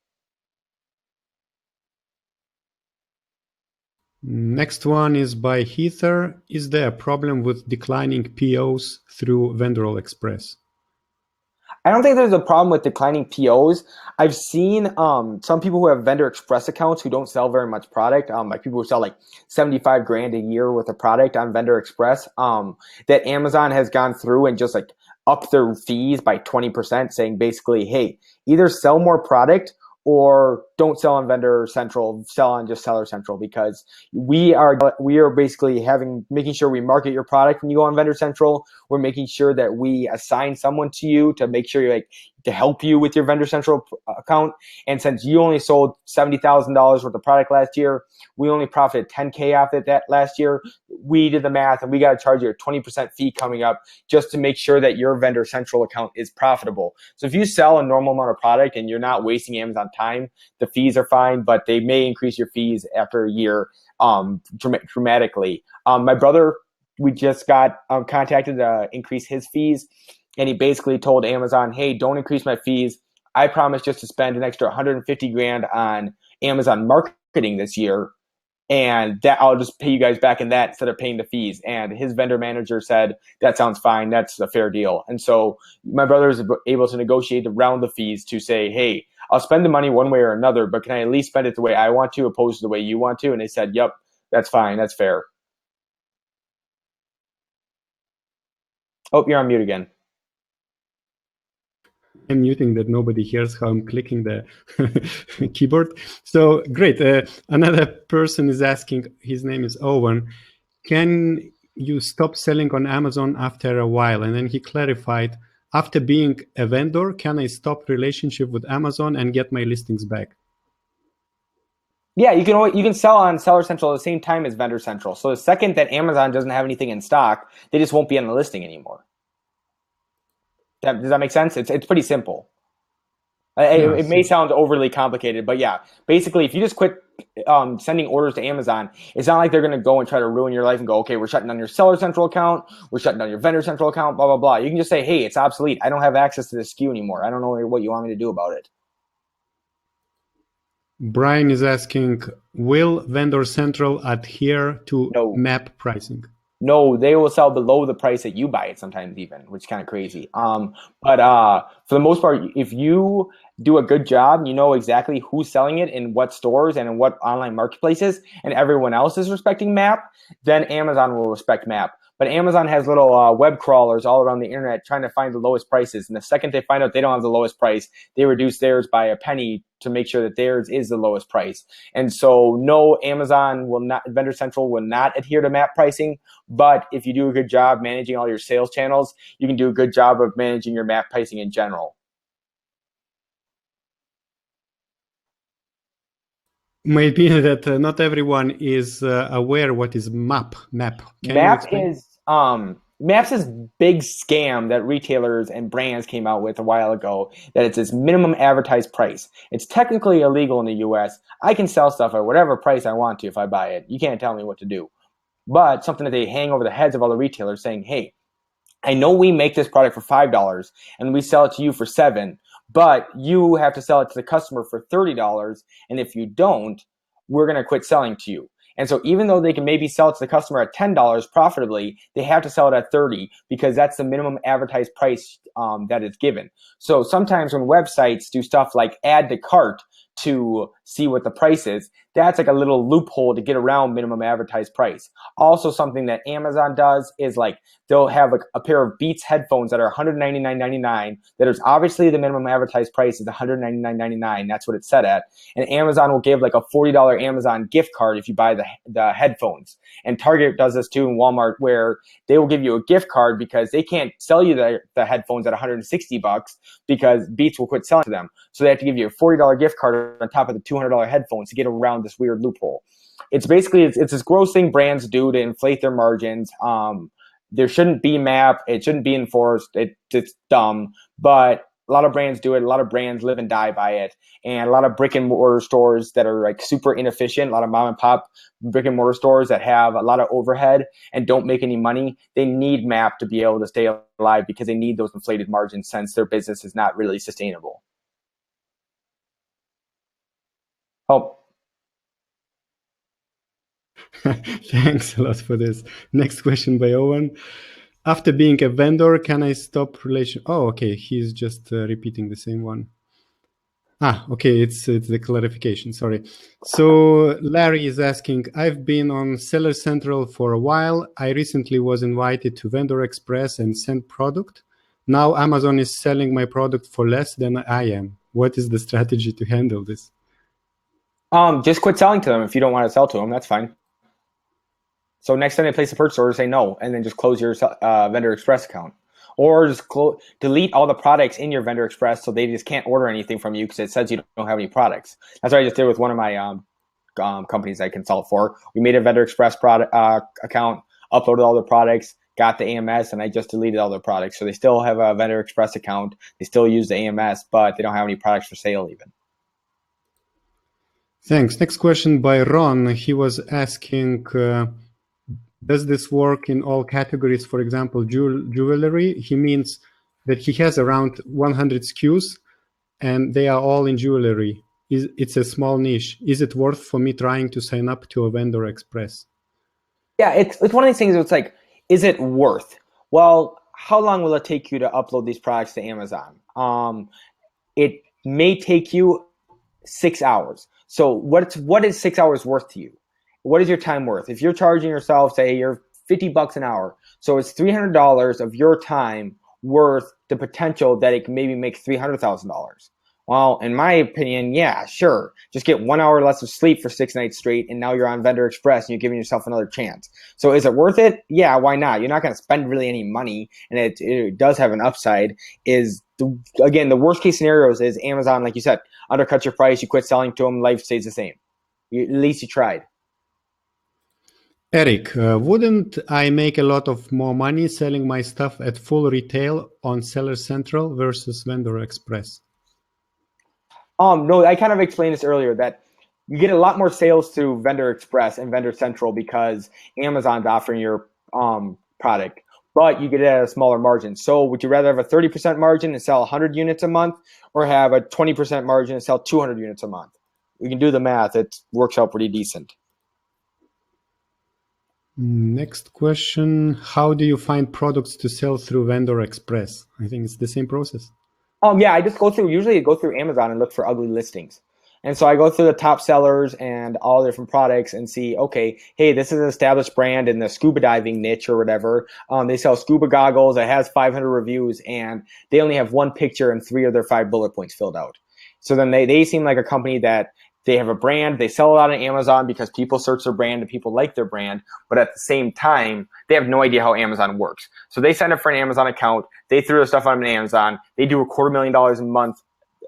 Next one is by Heather. Is there a problem with declining POs through Vendor Express? I don't think there's a problem with declining POs. I've seen some people who have Vendor Express accounts who don't sell very much product, like people who sell like 75 grand a year worth of product on Vendor Express, that Amazon has gone through and just like up their fees by 20%, saying basically, hey, either sell more product or don't sell on Vendor Central, sell on just Seller Central, because we are basically making sure we market your product when you go on Vendor Central. We're making sure that we assign someone to you to make sure to help you with your Vendor Central account. And since you only sold $70,000 worth of product last year, we only profited 10K off it that last year. We did the math and we got to charge you a 20% fee coming up just to make sure that your Vendor Central account is profitable. So if you sell a normal amount of product and you're not wasting Amazon time, the fees are fine, but they may increase your fees after a year dramatically. My brother, we just got contacted to increase his fees, and he basically told Amazon, hey, don't increase my fees. I promise just to spend an extra 150 grand on Amazon marketing this year, and that I'll just pay you guys back in that instead of paying the fees. And his vendor manager said, that sounds fine. That's a fair deal. And so my brother is able to negotiate around the fees to say, hey, I'll spend the money one way or another, but can I at least spend it the way I want to, opposed to the way you want to? And they said, yep, that's fine. That's fair. Oh, you're on mute again. I'm muting that nobody hears how I'm clicking the keyboard. So great. Another person is asking, his name is Owen, can you stop selling on Amazon after a while? And then he clarified, after being a vendor, can I stop relationship with Amazon and get my listings back? Yeah, you can sell on Seller Central at the same time as Vendor Central. So the second that Amazon doesn't have anything in stock, they just won't be on the listing anymore. Does that make sense? It's pretty simple. It may sound overly complicated, but yeah, basically, if you just quit sending orders to Amazon, it's not like they're going to go and try to ruin your life and go, okay, we're shutting down your Seller Central account, we're shutting down your Vendor Central account, blah, blah, blah. You can just say, hey, it's obsolete. I don't have access to this SKU anymore. I don't know what you want me to do about it. Brian is asking, will Vendor Central adhere to MAP pricing? No, they will sell below the price that you buy it sometimes even, which is kind of crazy. But for the most part, if you do a good job, you know exactly who's selling it in what stores and in what online marketplaces, and everyone else is respecting MAP, then Amazon will respect MAP. But Amazon has little web crawlers all around the internet trying to find the lowest prices. And the second they find out they don't have the lowest price, they reduce theirs by a penny to make sure that theirs is the lowest price. And so no, Amazon will not, Vendor Central will not adhere to MAP pricing. But if you do a good job managing all your sales channels, you can do a good job of managing your MAP pricing in general. Maybe that not everyone is aware what is MAP. MAP is MAP's this big scam that retailers and brands came out with a while ago, that it's this minimum advertised price. It's technically illegal in the US. I can sell stuff at whatever price I want to if I buy it. You can't tell me what to do. But something that they hang over the heads of all the retailers saying, hey, I know we make this product for $5 and we sell it to you for $7, but you have to sell it to the customer for $30. And if you don't, we're going to quit selling to you. And so even though they can maybe sell it to the customer at $10 profitably, they have to sell it at $30 because that's the minimum advertised price that is given. So sometimes when websites do stuff like add to cart to see what the price is, that's like a little loophole to get around minimum advertised price. Also, something that Amazon does is like they'll have a pair of Beats headphones that are $199.99. That is obviously the minimum advertised price is $199.99. That's what it's set at. And Amazon will give like a $40 Amazon gift card if you buy the headphones. And Target does this too, in Walmart, where they will give you a gift card because they can't sell you the headphones at $160 because Beats will quit selling to them. So they have to give you a $40 gift card on top of the $200 headphones to get around this weird loophole. It's basically, it's this gross thing brands do to inflate their margins. There shouldn't be MAP. It shouldn't be enforced. It's dumb, but a lot of brands do it. A lot of brands live and die by it. And a lot of brick and mortar stores that are like super inefficient, a lot of mom and pop brick and mortar stores that have a lot of overhead and don't make any money, they need MAP to be able to stay alive because they need those inflated margins since their business is not really sustainable. Oh. Thanks a lot for this. Next question by Owen. After being a vendor, can I stop relation? Oh, okay. He's just repeating the same one. Okay. It's the clarification. Sorry. So Larry is asking, I've been on Seller Central for a while. I recently was invited to Vendor Express and sent product. Now Amazon is selling my product for less than I am. What is the strategy to handle this? Just quit selling to them if you don't want to sell to them. That's fine. So next time they place a purchase order, say no, and then just close your Vendor Express account, or just delete all the products in your Vendor Express so they just can't order anything from you because it says you don't have any products. That's what I just did with one of my companies I consult for. We made a Vendor Express product account, uploaded all the products, got the AMS, and I just deleted all their products. So they still have a Vendor Express account. They still use the AMS, but they don't have any products for sale even. Thanks. Next question by Ron. He was asking, does this work in all categories? For example, jewelry. He means that he has around 100 SKUs and they are all in jewelry. It's a small niche. Is it worth for me trying to sign up to a Vendor Express? Yeah, it's one of these things. It's like, is it worth? Well, how long will it take you to upload these products to Amazon? It may take you 6 hours. So what is 6 hours worth to you? What is your time worth? If you're charging yourself, say you're $50 an hour, so it's $300 of your time worth the potential that it can maybe make $300,000. Well, in my opinion, yeah, sure. Just get 1 hour less of sleep for 6 nights straight, and now you're on Vendor Express and you're giving yourself another chance. So is it worth it? Yeah, why not? You're not going to spend really any money, and it does have an upside. Again, the worst case scenarios is Amazon, like you said, undercuts your price, you quit selling to them, life stays the same. At least you tried. Eric, wouldn't I make a lot of more money selling my stuff at full retail on Seller Central versus Vendor Express? No, I kind of explained this earlier that you get a lot more sales through Vendor Express and Vendor Central because Amazon's offering your product, but you get it at a smaller margin. So would you rather have a 30% margin and sell 100 units a month or have a 20% margin and sell 200 units a month? You can do the math. It works out pretty decent. Next question. How do you find products to sell through Vendor Express? I think it's the same process. Yeah, I just usually go through Amazon and look for ugly listings. And so I go through the top sellers and all the different products and see, okay, hey, this is an established brand in the scuba diving niche or whatever. They sell scuba goggles. It has 500 reviews and they only have one picture and 3 of their 5 bullet points filled out. So then they seem like a company that they have a brand. They sell a lot on Amazon because people search their brand and people like their brand. But at the same time, they have no idea how Amazon works. So they sign up for an Amazon account. They threw their stuff on Amazon. They do $250,000 a month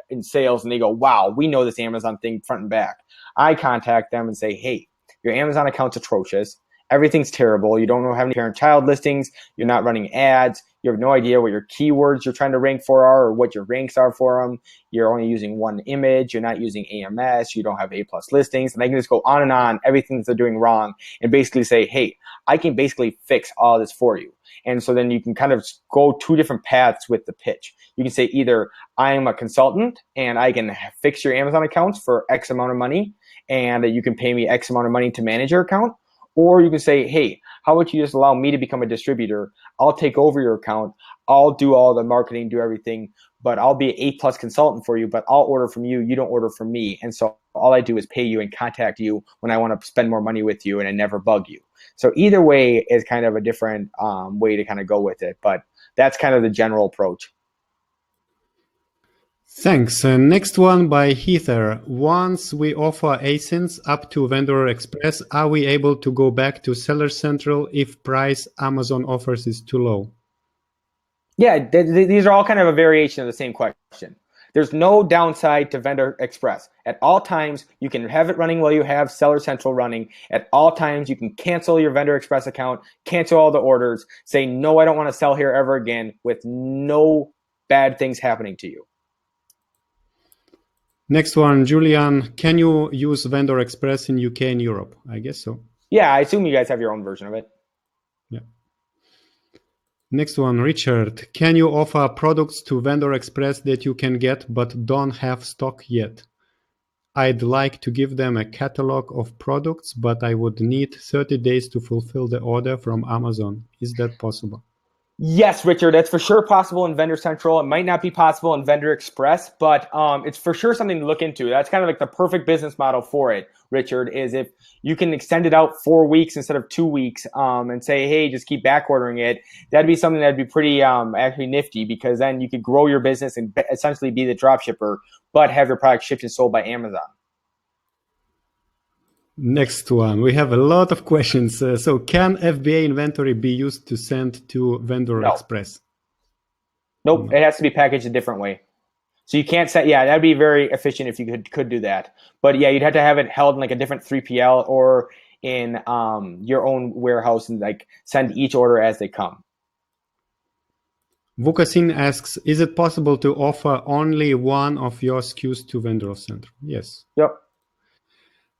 in sales and they go, wow, we know this Amazon thing front and back. I contact them and say, hey, your Amazon account's atrocious. Everything's terrible. You don't have any parent-child listings. You're not running ads. You have no idea what your keywords you're trying to rank for are or what your ranks are for them. You're only using one image. You're not using AMS. You don't have A+ listings. And I can just go on, everything that they're doing wrong, and basically say, hey, I can basically fix all this for you. And so then you can kind of go 2 different paths with the pitch. You can say either I'm a consultant and I can fix your Amazon accounts for X amount of money and you can pay me X amount of money to manage your account. Or you can say, hey, how about you just allow me to become a distributor? I'll take over your account. I'll do all the marketing, do everything, but I'll be an A+ consultant for you, but I'll order from you. You don't order from me. And so all I do is pay you and contact you when I want to spend more money with you and I never bug you. So either way is kind of a different way to kind of go with it. But that's kind of the general approach. Thanks. Next one by Heather. Once we offer ASINs up to Vendor Express, are we able to go back to Seller Central if price Amazon offers is too low? Yeah, these are all kind of a variation of the same question. There's no downside to Vendor Express. At all times, you can have it running while you have Seller Central running. At all times, you can cancel your Vendor Express account, cancel all the orders, say, no, I don't want to sell here ever again with no bad things happening to you. Next one, Julian. Can you use Vendor Express in UK and Europe? I guess so. Yeah, I assume you guys have your own version of it. Yeah. Next one, Richard. Can you offer products to Vendor Express that you can get but don't have stock yet? I'd like to give them a catalog of products, but I would need 30 days to fulfill the order from Amazon. Is that possible? Yes, Richard, that's for sure possible in Vendor Central. It might not be possible in Vendor Express, but it's for sure something to look into. That's kind of like the perfect business model for it, Richard, is if you can extend it out 4 weeks instead of 2 weeks, and say, hey, just keep back ordering it. That'd be something that'd be pretty actually nifty, because then you could grow your business and essentially be the drop shipper, but have your product shipped and sold by Amazon. Next one. We have a lot of questions. So can FBA inventory be used to send to Vendor No. Express? Nope. No. It has to be packaged a different way. So you can't say, yeah, that'd be very efficient if you could do that. But yeah, you'd have to have it held in like a different 3PL or in your own warehouse, and like send each order as they come. Vukasin asks, is it possible to offer only one of your SKUs to Vendor Central? Yes. Yep.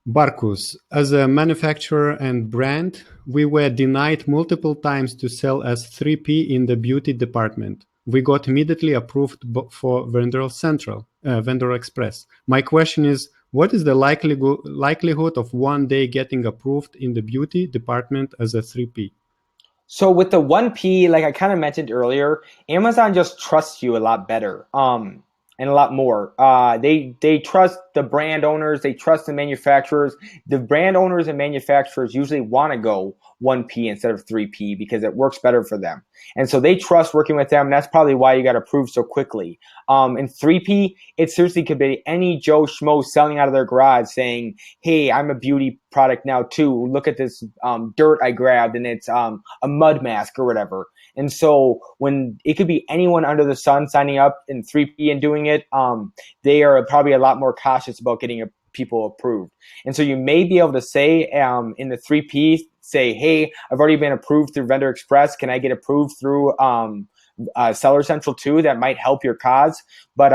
Barkus, as a manufacturer and brand, we were denied multiple times to sell as 3P in the beauty department. We got immediately approved for Vendor Central, Vendor Express. My question is, what is the likelihood of one day getting approved in the beauty department as a 3P? So with the 1P, like I kind of mentioned earlier, Amazon just trusts you a lot better, and a lot more. They trust the brand owners, they trust the manufacturers. The brand owners and manufacturers usually want to go 1P instead of 3P because it works better for them. And so they trust working with them. And that's probably why you got approved so quickly. In 3P, it seriously could be any Joe Schmo selling out of their garage saying, hey, I'm a beauty product now too. Look at this dirt I grabbed, and it's a mud mask or whatever. And so when it could be anyone under the sun signing up in 3P and doing it, they are probably a lot more cautious about getting people approved. And so you may be able to say in the 3P, say, hey, I've already been approved through Vendor Express. Can I get approved through Seller Central too? That might help your cause, but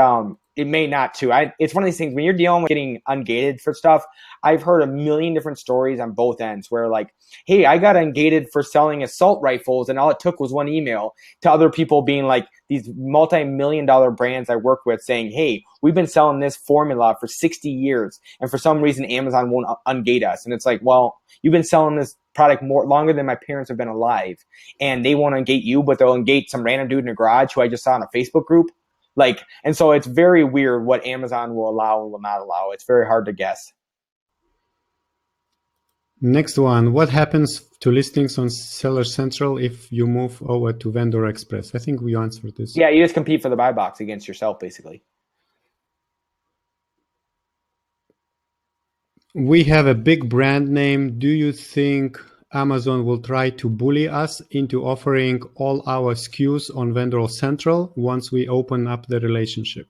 it may not too. It's one of these things when you're dealing with getting ungated for stuff. I've heard a million different stories on both ends where like, hey, I got ungated for selling assault rifles, and all it took was one email, to other people being like these multi-million-dollar brands I work with saying, hey, we've been selling this formula for 60 years, and for some reason Amazon won't ungate us. And it's like, well, you've been selling this product longer than my parents have been alive, and they won't ungate you, but they'll ungate some random dude in a garage who I just saw in a Facebook group. Like, and so it's very weird what Amazon will allow and will not allow. It's very hard to guess. Next one. What happens to listings on Seller Central if you move over to Vendor Express? I think we answered this. Yeah, you just compete for the buy box against yourself, basically. We have a big brand name. Do you think Amazon will try to bully us into offering all our SKUs on Vendor Central once we open up the relationship?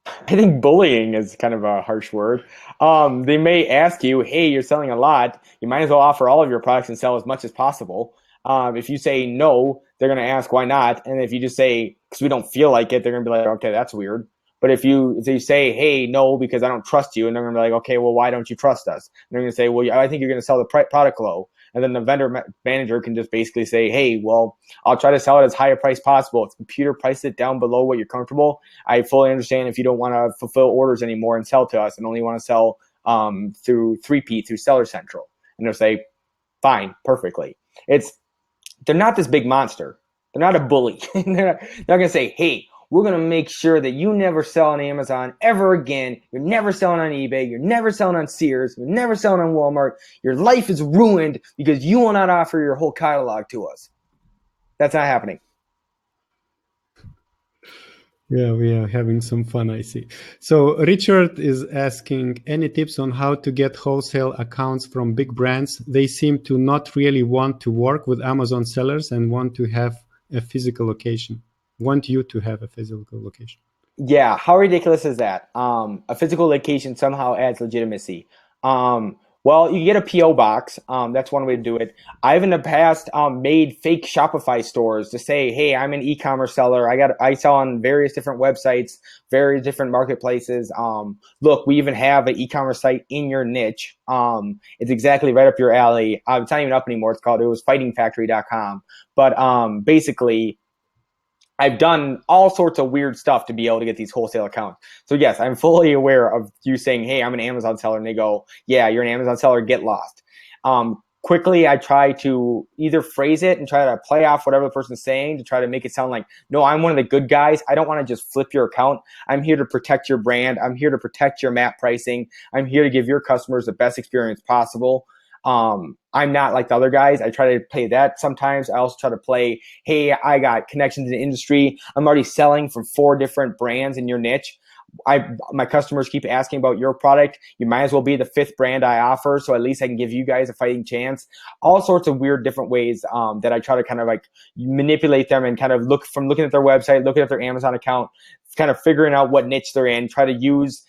I think bullying is kind of a harsh word. They may ask you, hey, you're selling a lot. You might as well offer all of your products and sell as much as possible. If you say no, they're going to ask why not. And if you just say, because we don't feel like it, they're going to be like, okay, that's weird. But if you say, hey, no, because I don't trust you, and they're going to be like, okay, well, why don't you trust us? And they're going to say, well, I think you're going to sell the product low. And then the vendor manager can just basically say, hey, well, I'll try to sell it as high a price possible. If the computer priced it down below what you're comfortable, I fully understand if you don't want to fulfill orders anymore and sell to us and only want to sell through 3P, through Seller Central. And they'll say, fine, perfectly. They're not this big monster. They're not a bully. They're not going to say, hey, we're going to make sure that you never sell on Amazon ever again. You're never selling on eBay. You're never selling on Sears. You're never selling on Walmart. Your life is ruined because you will not offer your whole catalog to us. That's not happening. Yeah, we are having some fun, I see. So Richard is asking, any tips on how to get wholesale accounts from big brands? They seem to not really want to work with Amazon sellers and want to have a physical location. Want you to have a physical location. Yeah, how ridiculous is that? A physical location somehow adds legitimacy. Well, you get a PO box. That's one way to do it. I've in the past made fake Shopify stores to say, "Hey, I'm an e-commerce seller. I sell on various different websites, various different marketplaces. Look, we even have an e-commerce site in your niche. It's exactly right up your alley. It's not even up anymore. It was fightingfactory.com. But basically, I've done all sorts of weird stuff to be able to get these wholesale accounts. So yes, I'm fully aware of you saying, hey, I'm an Amazon seller. And they go, yeah, you're an Amazon seller, get lost. Quickly, I try to either phrase it and try to play off whatever the person's saying to try to make it sound like, no, I'm one of the good guys. I don't want to just flip your account. I'm here to protect your brand. I'm here to protect your map pricing. I'm here to give your customers the best experience possible. I'm not like the other guys. I try to play that sometimes. I also try to play, hey, I got connections in the industry. I'm already selling from 4 different brands in your niche. My customers keep asking about your product. You might as well be the 5th brand I offer, so at least I can give you guys a fighting chance. All sorts of weird different ways that I try to kind of like manipulate them and kind of looking at their website, looking at their Amazon account, kind of figuring out what niche they're in, try to use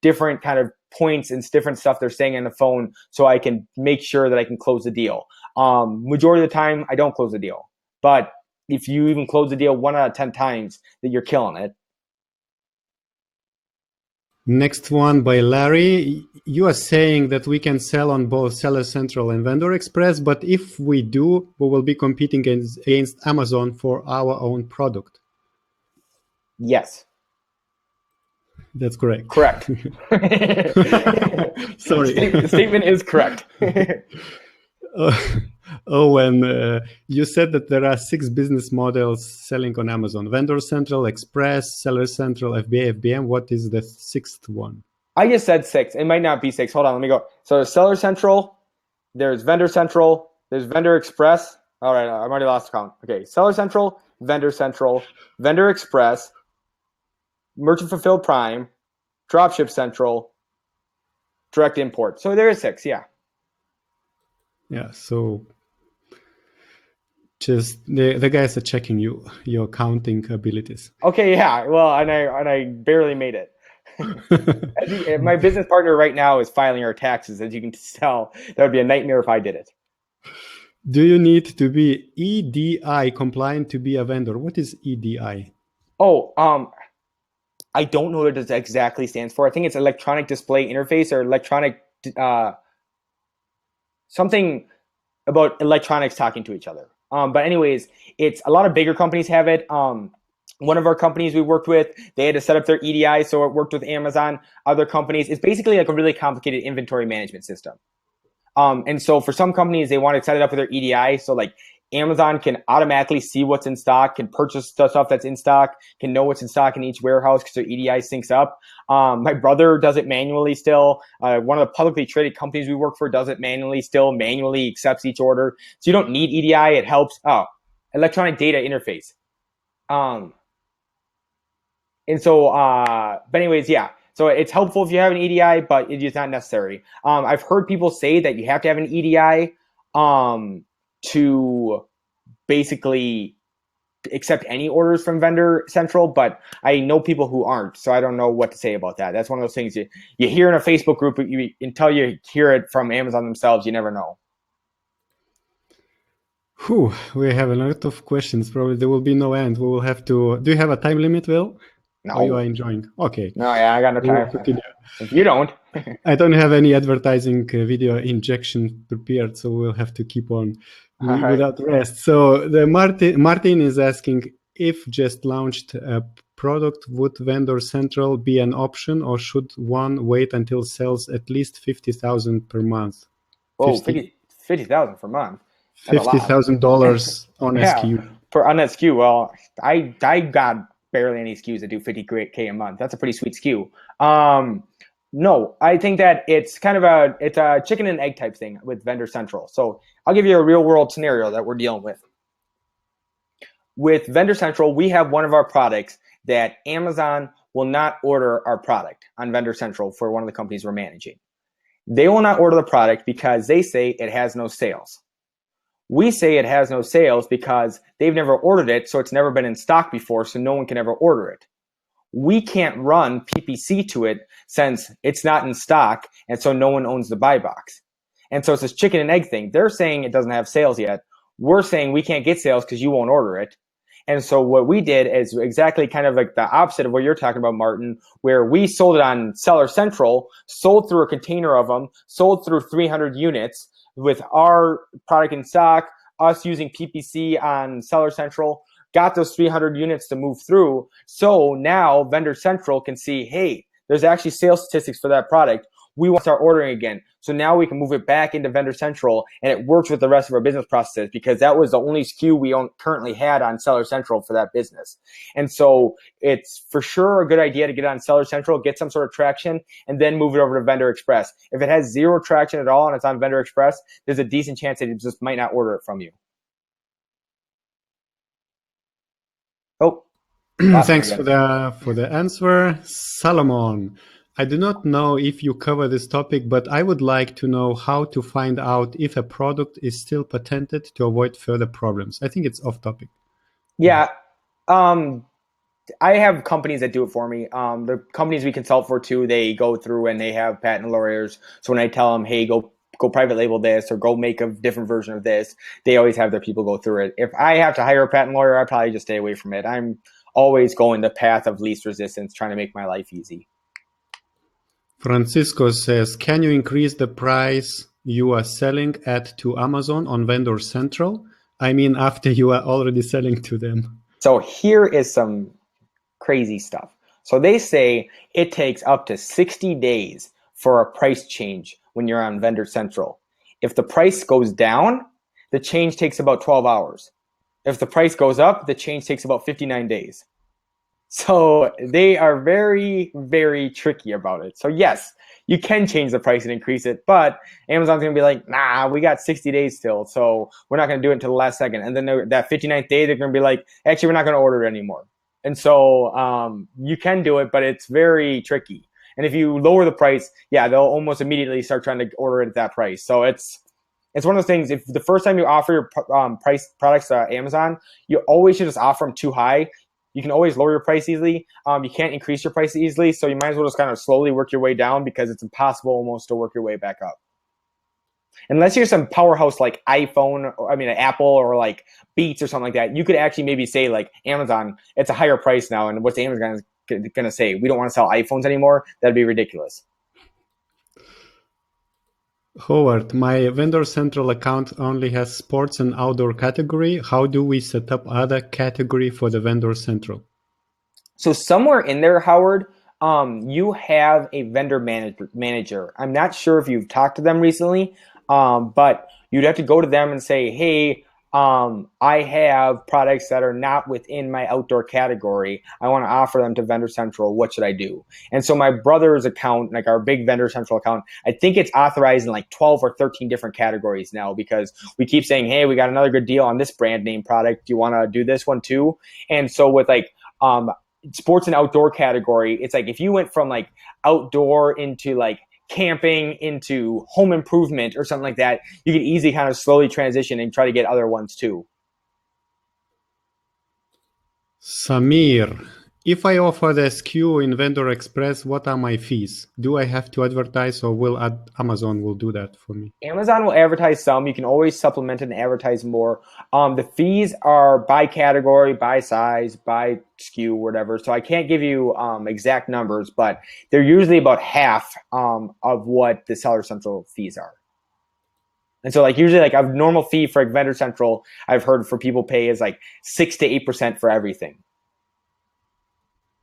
different kind of points and different stuff they're saying on the phone so I can make sure that I can close the deal. Majority of the time, I don't close the deal. But if you even close the deal 1 out of 10 times, that you're killing it. Next one by Larry. You are saying that we can sell on both Seller Central and Vendor Express, but if we do, we will be competing against Amazon for our own product. Yes. That's correct. Correct. Sorry. The statement is correct. Owen, you said that there are 6 business models selling on Amazon: Vendor Central, Express, Seller Central, FBA, FBM. What is the 6th one? I just said 6. It might not be 6. Hold on, let me go. So there's Seller Central, there's Vendor Central, there's Vendor Express. All right, I've already lost count. Okay, Seller Central, Vendor Express, Merchant Fulfilled Prime, Dropship Central, Direct Import. So there is 6, yeah. Yeah, so just the guys are checking your counting abilities. Okay, yeah. Well, and I barely made it. My business partner right now is filing our taxes. As you can tell, that would be a nightmare if I did it. Do you need to be EDI compliant to be a vendor? What is EDI? Oh, I don't know what it exactly stands for. I think it's electronic display interface or electronic something about electronics talking to each other. But anyways, it's a lot of bigger companies have it. One of our companies we worked with, they had to set up their EDI, so it worked with Amazon. Other companies, it's basically like a really complicated inventory management system. And so for some companies, they want to set it up with their EDI. So like Amazon can automatically see what's in stock, can purchase the stuff that's in stock, can know what's in stock in each warehouse because their EDI syncs up. My brother does it manually still. One of the publicly traded companies we work for does it manually still, manually accepts each order. So you don't need EDI. It helps. Oh, electronic data interface. And so, but anyways, yeah. So it's helpful if you have an EDI, but it is not necessary. I've heard people say that you have to have an EDI to basically accept any orders from Vendor Central, but I know people who aren't, so I don't know what to say about that. That's one of those things you hear in a Facebook group, but until you hear it from Amazon themselves, you never know. Whew, we have a lot of questions. Probably there will be no end. We will have to. Do you have a time limit, Will? No. Or you are enjoying? Okay. No, yeah, I got no time. If you don't. I don't have any advertising video injection prepared, so we'll have to keep on without rest. So the Martin is asking, if just launched a product, would Vendor Central be an option, or should one wait until sells at least 50,000 per month? Oh, 50,000 per month. $50,000 on yeah, SKU. On that SKU. Well, I got barely any SKUs that do 50K a month. That's a pretty sweet SKU. No, I think that it's kind of a chicken and egg type thing with Vendor Central. So I'll give you a real world scenario that we're dealing with. With Vendor Central, we have one of our products that Amazon will not order our product on Vendor Central for one of the companies we're managing. They will not order the product because they say it has no sales. We say it has no sales because they've never ordered it, so it's never been in stock before, so no one can ever order it. We can't run PPC to it since it's not in stock, and so no one owns the buy box. And so it's this chicken and egg thing. They're saying it doesn't have sales yet. We're saying we can't get sales because you won't order it. And so what we did is exactly kind of like the opposite of what you're talking about, Martin, where we sold it on Seller Central, sold through a container of them, sold through 300 units with our product in stock, us using PPC on Seller Central, got those 300 units to move through. So now Vendor Central can see, hey, there's actually sales statistics for that product. We want to start ordering again. So now we can move it back into Vendor Central, and it works with the rest of our business processes, because that was the only SKU we currently had on Seller Central for that business. And so it's for sure a good idea to get on Seller Central, get some sort of traction, and then move it over to Vendor Express. If it has zero traction at all and it's on Vendor Express, there's a decent chance that it just might not order it from you. Oh, thanks for the answer, Salomon. I do not know if you cover this topic, but I would like to know how to find out if a product is still patented to avoid further problems. I think it's off topic. Yeah. I have companies that do it for me. The companies we consult for too, they go through and they have patent lawyers. So when I tell them, hey, go private label this or go make a different version of this, they always have their people go through it. If I have to hire a patent lawyer, I probably just stay away from it. I'm always going the path of least resistance, trying to make my life easy. Francisco says, can you increase the price you are selling at to Amazon on Vendor Central? I mean, after you are already selling to them. So here is some crazy stuff. So they say it takes up to 60 days for a price change when you're on Vendor Central. If the price goes down, the change takes about 12 hours. If the price goes up, the change takes about 59 days. So they are very, very tricky about it. So yes, you can change the price and increase it, but Amazon's going to be like, nah, we got 60 days still, so we're not going to do it until the last second. And then that 59th day, they're going to be like, actually, we're not going to order it anymore. And so you can do it, but it's very tricky. And if you lower the price, yeah, they'll almost immediately start trying to order it at that price. So it's one of those things. If the first time you offer your price products to Amazon, you always should just offer them too high. You can always lower your price easily. You can't increase your price easily, so you might as well just kind of slowly work your way down, because it's impossible almost to work your way back up. Unless you're some powerhouse like iPhone, or Apple, or like Beats or something like that, you could actually maybe say like Amazon, it's a higher price now, and what's Amazon going to say? We don't want to sell iPhones anymore? That'd be ridiculous. Howard, my Vendor Central account only has sports and outdoor category. How do we set up other category for the Vendor Central? So somewhere in there, Howard, you have a vendor manager. I'm not sure if you've talked to them recently, but you'd have to go to them and say, hey, I have products that are not within my outdoor category. I want to offer them to Vendor Central. What should I do? And so my brother's account, like our big Vendor Central account, I think it's authorized in like 12 or 13 different categories now, because we keep saying, hey, we got another good deal on this brand name product. Do you want to do this one too? And so with like sports and outdoor category, it's like if you went from like outdoor into like camping into home improvement or something like that, you could easily kind of slowly transition and try to get other ones too. Samir, if I offer the SKU in Vendor Express, what are my fees? Do I have to advertise, or will Amazon will do that for me? Amazon will advertise some. You can always supplement it and advertise more. The fees are by category, by size, by SKU, whatever. So I can't give you exact numbers, but they're usually about half of what the Seller Central fees are. And so like usually like a normal fee for Vendor Central, I've heard for people pay is like 6 to 8% for everything.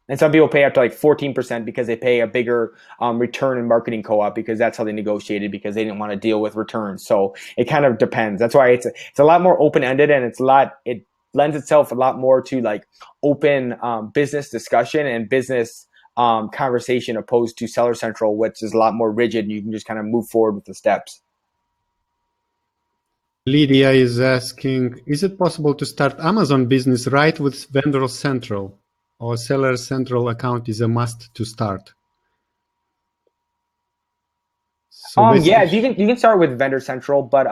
And some people pay up to like 14% because they pay a bigger return in marketing co-op, because that's how they negotiated, because they didn't want to deal with returns. So it kind of depends. That's why it's a lot more open-ended, and it lends itself a lot more to like open business discussion and business conversation, opposed to Seller Central, which is a lot more rigid, and you can just kind of move forward with the steps. Lydia is asking, is it possible to start Amazon business right with Vendor Central, or Seller Central account is a must to start? So yeah, you can start with Vendor Central, but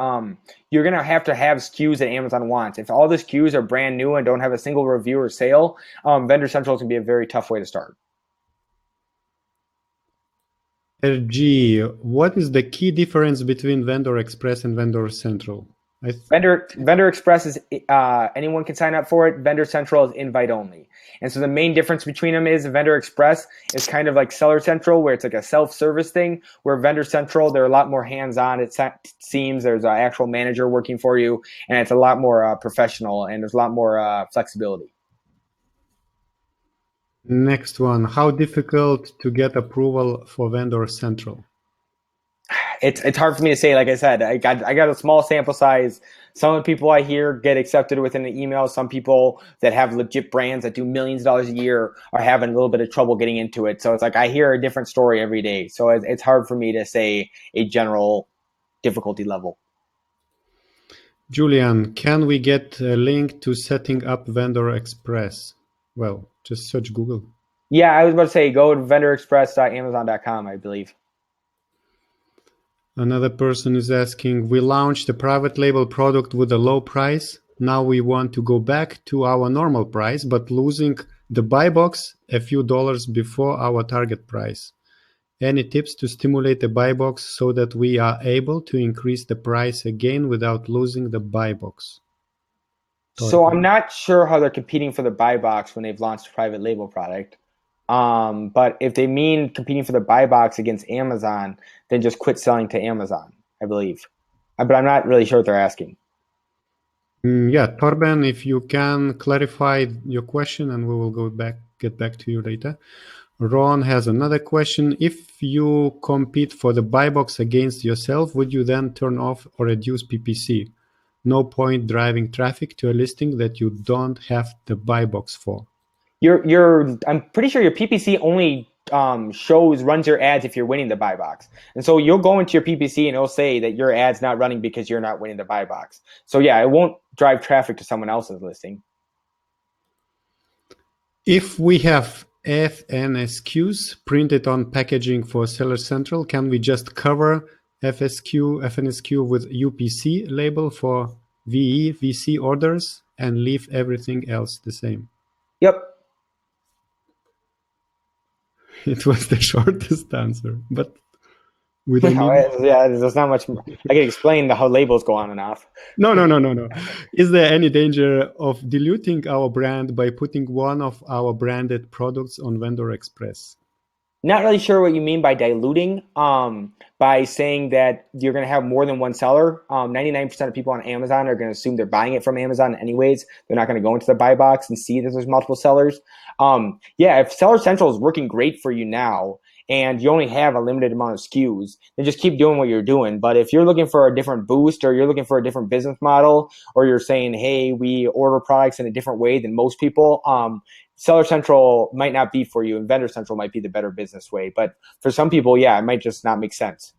you're gonna have to have SKUs that Amazon wants. If all the SKUs are brand new and don't have a single review or sale, Vendor Central is gonna be a very tough way to start. RG, what is the key difference between Vendor Express and Vendor Central? I th- Vendor Express is anyone can sign up for it. Vendor Central is invite only. And so the main difference between them is Vendor Express is kind of like Seller Central, where it's like a self-service thing. Where Vendor Central, they're a lot more hands-on. It seems there's an actual manager working for you, and it's a lot more professional, and there's a lot more flexibility. Next one. How difficult to get approval for Vendor Central? It's hard for me to say. Like I said, I got a small sample size. Some of the people I hear get accepted within an email. Some people that have legit brands that do millions of dollars a year are having a little bit of trouble getting into it. So it's like I hear a different story every day. So it's hard for me to say a general difficulty level. Julian, can we get a link to setting up Vendor Express? Well, just search Google. Yeah, I was about to say go to vendorexpress.amazon.com, I believe. Another person is asking, we launched a private label product with a low price. Now we want to go back to our normal price, but losing the buy box a few dollars before our target price. Any tips to stimulate the buy box so that we are able to increase the price again without losing the buy box? So I'm not sure how they're competing for the buy box when they've launched a private label product. But if they mean competing for the buy box against Amazon, then just quit selling to Amazon, I believe. But I'm not really sure what they're asking. Yeah, Torben, if you can clarify your question, and we will get back to you later. Ron has another question. If you compete for the buy box against yourself, would you then turn off or reduce PPC? No point driving traffic to a listing that you don't have the buy box for. I'm pretty sure your PPC only runs your ads if you're winning the buy box. And so you'll go into your PPC and it'll say that your ad's not running because you're not winning the buy box. So yeah, it won't drive traffic to someone else's listing. If we have FNSQs printed on packaging for Seller Central, can we just cover FNSQ with UPC label for VC orders and leave everything else the same? Yep. It was the shortest answer, but we don't need... Yeah, there's not much more. I can explain how labels go on and off. No. Is there any danger of diluting our brand by putting one of our branded products on Vendor Express? Not really sure what you mean by diluting. By saying that you're going to have more than one seller. 99% of people on Amazon are going to assume they're buying it from Amazon anyways. They're not going to go into the buy box and see that there's multiple sellers. Yeah, if Seller Central is working great for you now, and you only have a limited amount of SKUs, then just keep doing what you're doing. But if you're looking for a different boost, or you're looking for a different business model, or you're saying, hey, we order products in a different way than most people, Seller Central might not be for you, and Vendor Central might be the better business way. But for some people, yeah, it might just not make sense.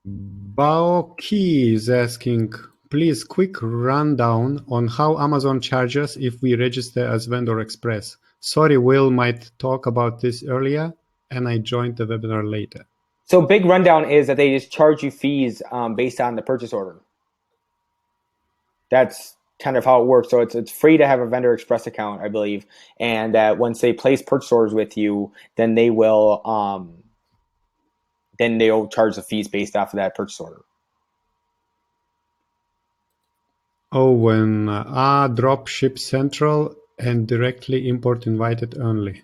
Baoki is asking, please quick rundown on how Amazon charges if we register as Vendor Express. Sorry, Will might talk about this earlier, and I joined the webinar later. So big rundown is that they just charge you fees based on the purchase order. That's kind of how it works. So it's free to have a Vendor Express account, I believe, and that once they place purchase orders with you, then they'll charge the fees based off of that purchase order. Oh, when Dropship Central and directly import invited only.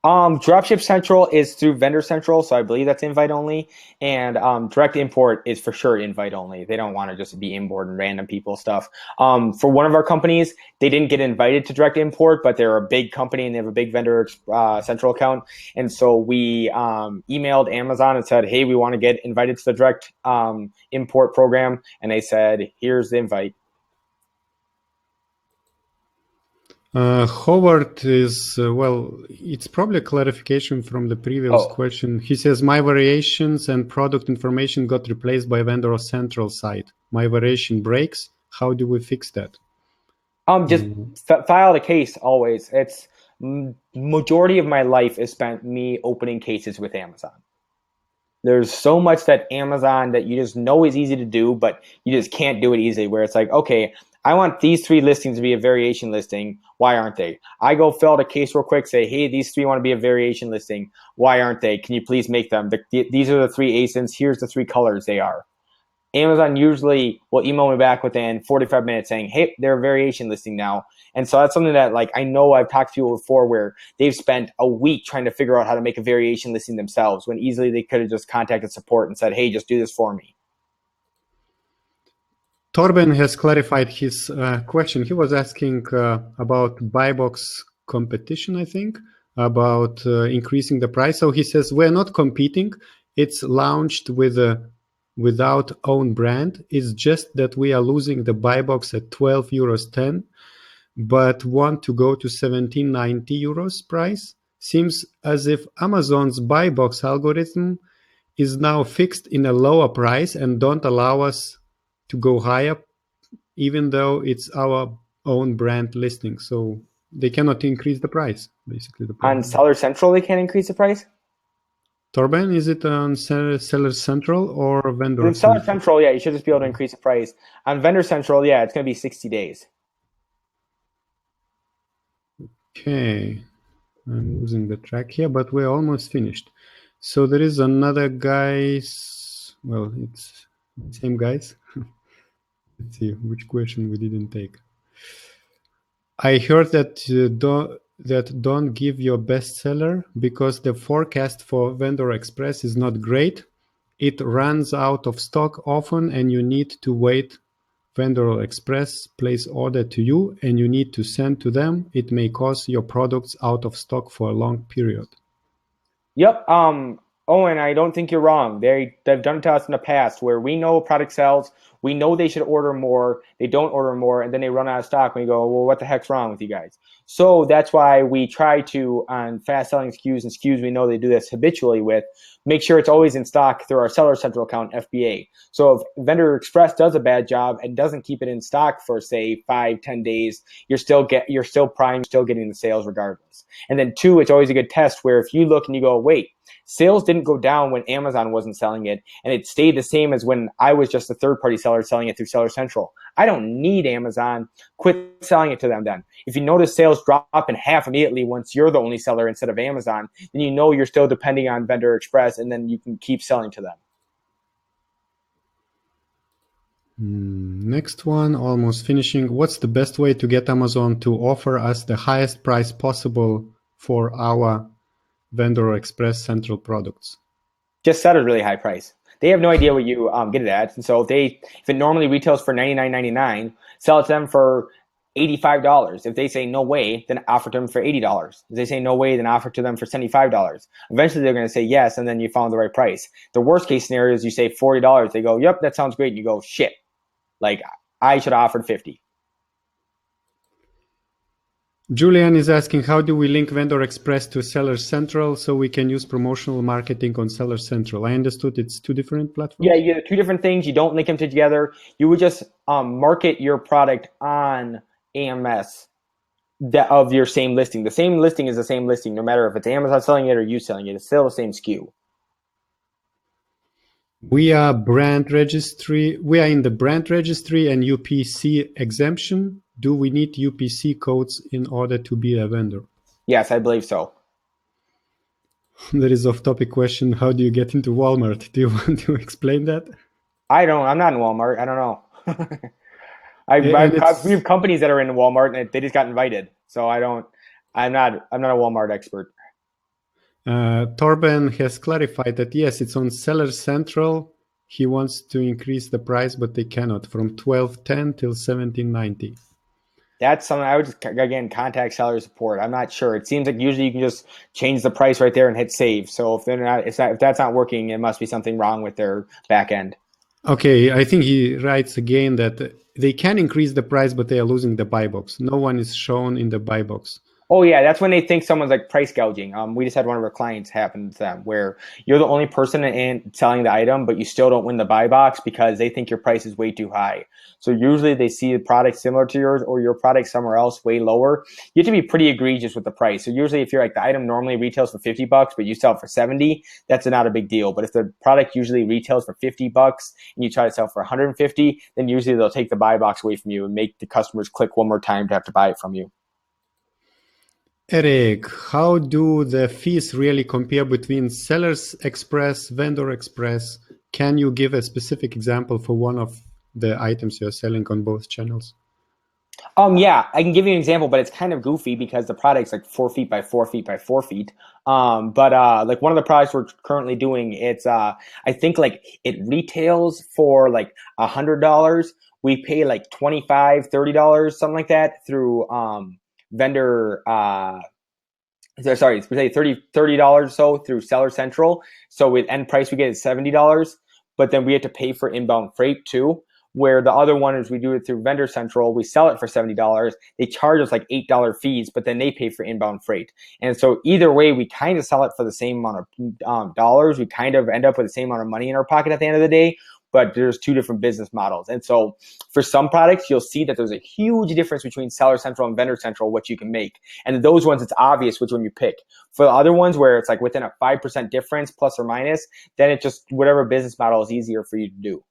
Dropship Central is through Vendor Central, so I believe that's invite only. And direct import is for sure invite only. They don't want to just be importing random people stuff. For one of our companies, they didn't get invited to direct import, but they're a big company and they have a big Vendor Central account. And so we emailed Amazon and said, hey, we want to get invited to the direct import program. And they said, here's the invite. Howard is, it's probably a clarification from the previous question. He says, my variations and product information got replaced by Vendor Central site. My variation breaks. How do we fix that? Just file a case always. It's majority of my life is spent me opening cases with Amazon. There's so much that Amazon that you just know is easy to do, but you just can't do it easily, where it's like, okay, I want these 3 listings to be a variation listing. Why aren't they? I go fill out a case real quick, say, hey, these 3 want to be a variation listing. Why aren't they? Can you please make them? These are the 3 ASINs. Here's the 3 colors they are. Amazon usually will email me back within 45 minutes saying, hey, they're a variation listing now. And so that's something that, like, I know I've talked to people before where they've spent a week trying to figure out how to make a variation listing themselves when easily they could have just contacted support and said, hey, just do this for me. Torben has clarified his question. He was asking about buy box competition, I think, about increasing the price. So he says, we're not competing. It's launched without own brand. It's just that we are losing the buy box at 12 euros 10, but want to go to 17.90 euros price. Seems as if Amazon's buy box algorithm is now fixed in a lower price and don't allow us to go higher, even though it's our own brand listing. So they cannot increase the price, basically the On problem. Seller Central, they can't increase the price? Torben, is it on Seller Central or Vendor With Seller Central? Central, yeah, you should just be able to increase the price. On Vendor Central, yeah, it's going to be 60 days. Okay, I'm losing the track here, but we're almost finished. So there is another guys, well, it's same guys. Let's see which question we didn't take. I heard that don't give your bestseller because the forecast for Vendor Express is not great. It runs out of stock often and you need to wait. Vendor Express place order to you and you need to send to them. It may cause your products out of stock for a long period. Yep. Owen, I don't think you're wrong. They've done it to us in the past where we know a product sells, we know they should order more, they don't order more, and then they run out of stock and we go, well, what the heck's wrong with you guys? So that's why we try to, on fast selling SKUs and SKUs we know they do this habitually with, make sure it's always in stock through our Seller Central account, FBA. So if Vendor Express does a bad job and doesn't keep it in stock for say 5-10 days, you're still prime, still getting the sales regardless. And then two, it's always a good test where if you look and you go, wait, sales didn't go down when Amazon wasn't selling it, and it stayed the same as when I was just a third-party seller selling it through Seller Central. I don't need Amazon. Quit selling it to them then. If you notice sales drop in half immediately once you're the only seller instead of Amazon, then you know you're still depending on Vendor Express, and then you can keep selling to them. Next one, almost finishing. What's the best way to get Amazon to offer us the highest price possible for our Vendor Express Central products? Just set a really high price. They have no idea what you get it at, and so if it normally retails for $99.99, sell it to them for $85. If they say no way, then offer to them for $80. If they say no way, then offer to them for $75. Eventually, they're going to say yes, and then you found the right price. The worst case scenario is you say $40. They go, yep, that sounds great. And you go, shit, like I should have offered 50. Julian is asking, how do we link Vendor Express to Seller Central so we can use promotional marketing on Seller Central? I understood it's two different platforms. Yeah, you have two different things. You don't link them together. You would just market your product on AMS of your same listing. The same listing is the same listing, no matter if it's Amazon selling it or you selling it. It's still the same SKU. We are brand registry. We are in the brand registry and UPC exemption. Do we need UPC codes in order to be a vendor? Yes, I believe so. There is off-topic question. How do you get into Walmart? Do you want to explain that? I don't. I'm not in Walmart. I don't know. We have companies that are in Walmart and they just got invited. So I don't. I'm not a Walmart expert. Torben has clarified that yes, it's on Seller Central. He wants to increase the price, but they cannot, from 12.10 till 17.90. That's something I would just, again, contact seller support. I'm not sure. It seems like usually you can just change the price right there and hit save. So if that's not working, it must be something wrong with their back end. Okay, I think he writes again that they can increase the price, but they are losing the buy box. No one is shown in the buy box. Oh yeah, that's when they think someone's like price gouging. We just had one of our clients happen to them where you're the only person in selling the item, but you still don't win the buy box because they think your price is way too high. So usually they see the product similar to yours or your product somewhere else way lower. You have to be pretty egregious with the price. So usually if you're like the item normally retails for $50, but you sell it for 70, that's not a big deal. But if the product usually retails for $50 and you try to sell for 150, then usually they'll take the buy box away from you and make the customers click one more time to have to buy it from you. Eric, how do the fees really compare between Sellers Express, Vendor Express? can you give a specific example for one of the items you're selling on both channels? Yeah, I can give you an example, but it's kind of goofy because the product's like 4 feet by 4 feet by 4 feet. But like one of the products we're currently doing, it's I think like it retails for like $100. We pay like $25, $30, something like that through vendor sorry, we say $30 or so through Seller Central. So with end price we get is $70, but then we have to pay for inbound freight too. Where the other one is we do it through Vendor Central, we sell it for $70. They charge us like $8 fees, but then they pay for inbound freight. And so either way, we kind of sell it for the same amount of dollars. We kind of end up with the same amount of money in our pocket at the end of the day, but there's two different business models. And so for some products, you'll see that there's a huge difference between Seller Central and Vendor Central, what you can make. And those ones, it's obvious which one you pick. For the other ones where it's like within a 5% difference, plus or minus, then it just, whatever business model is easier for you to do.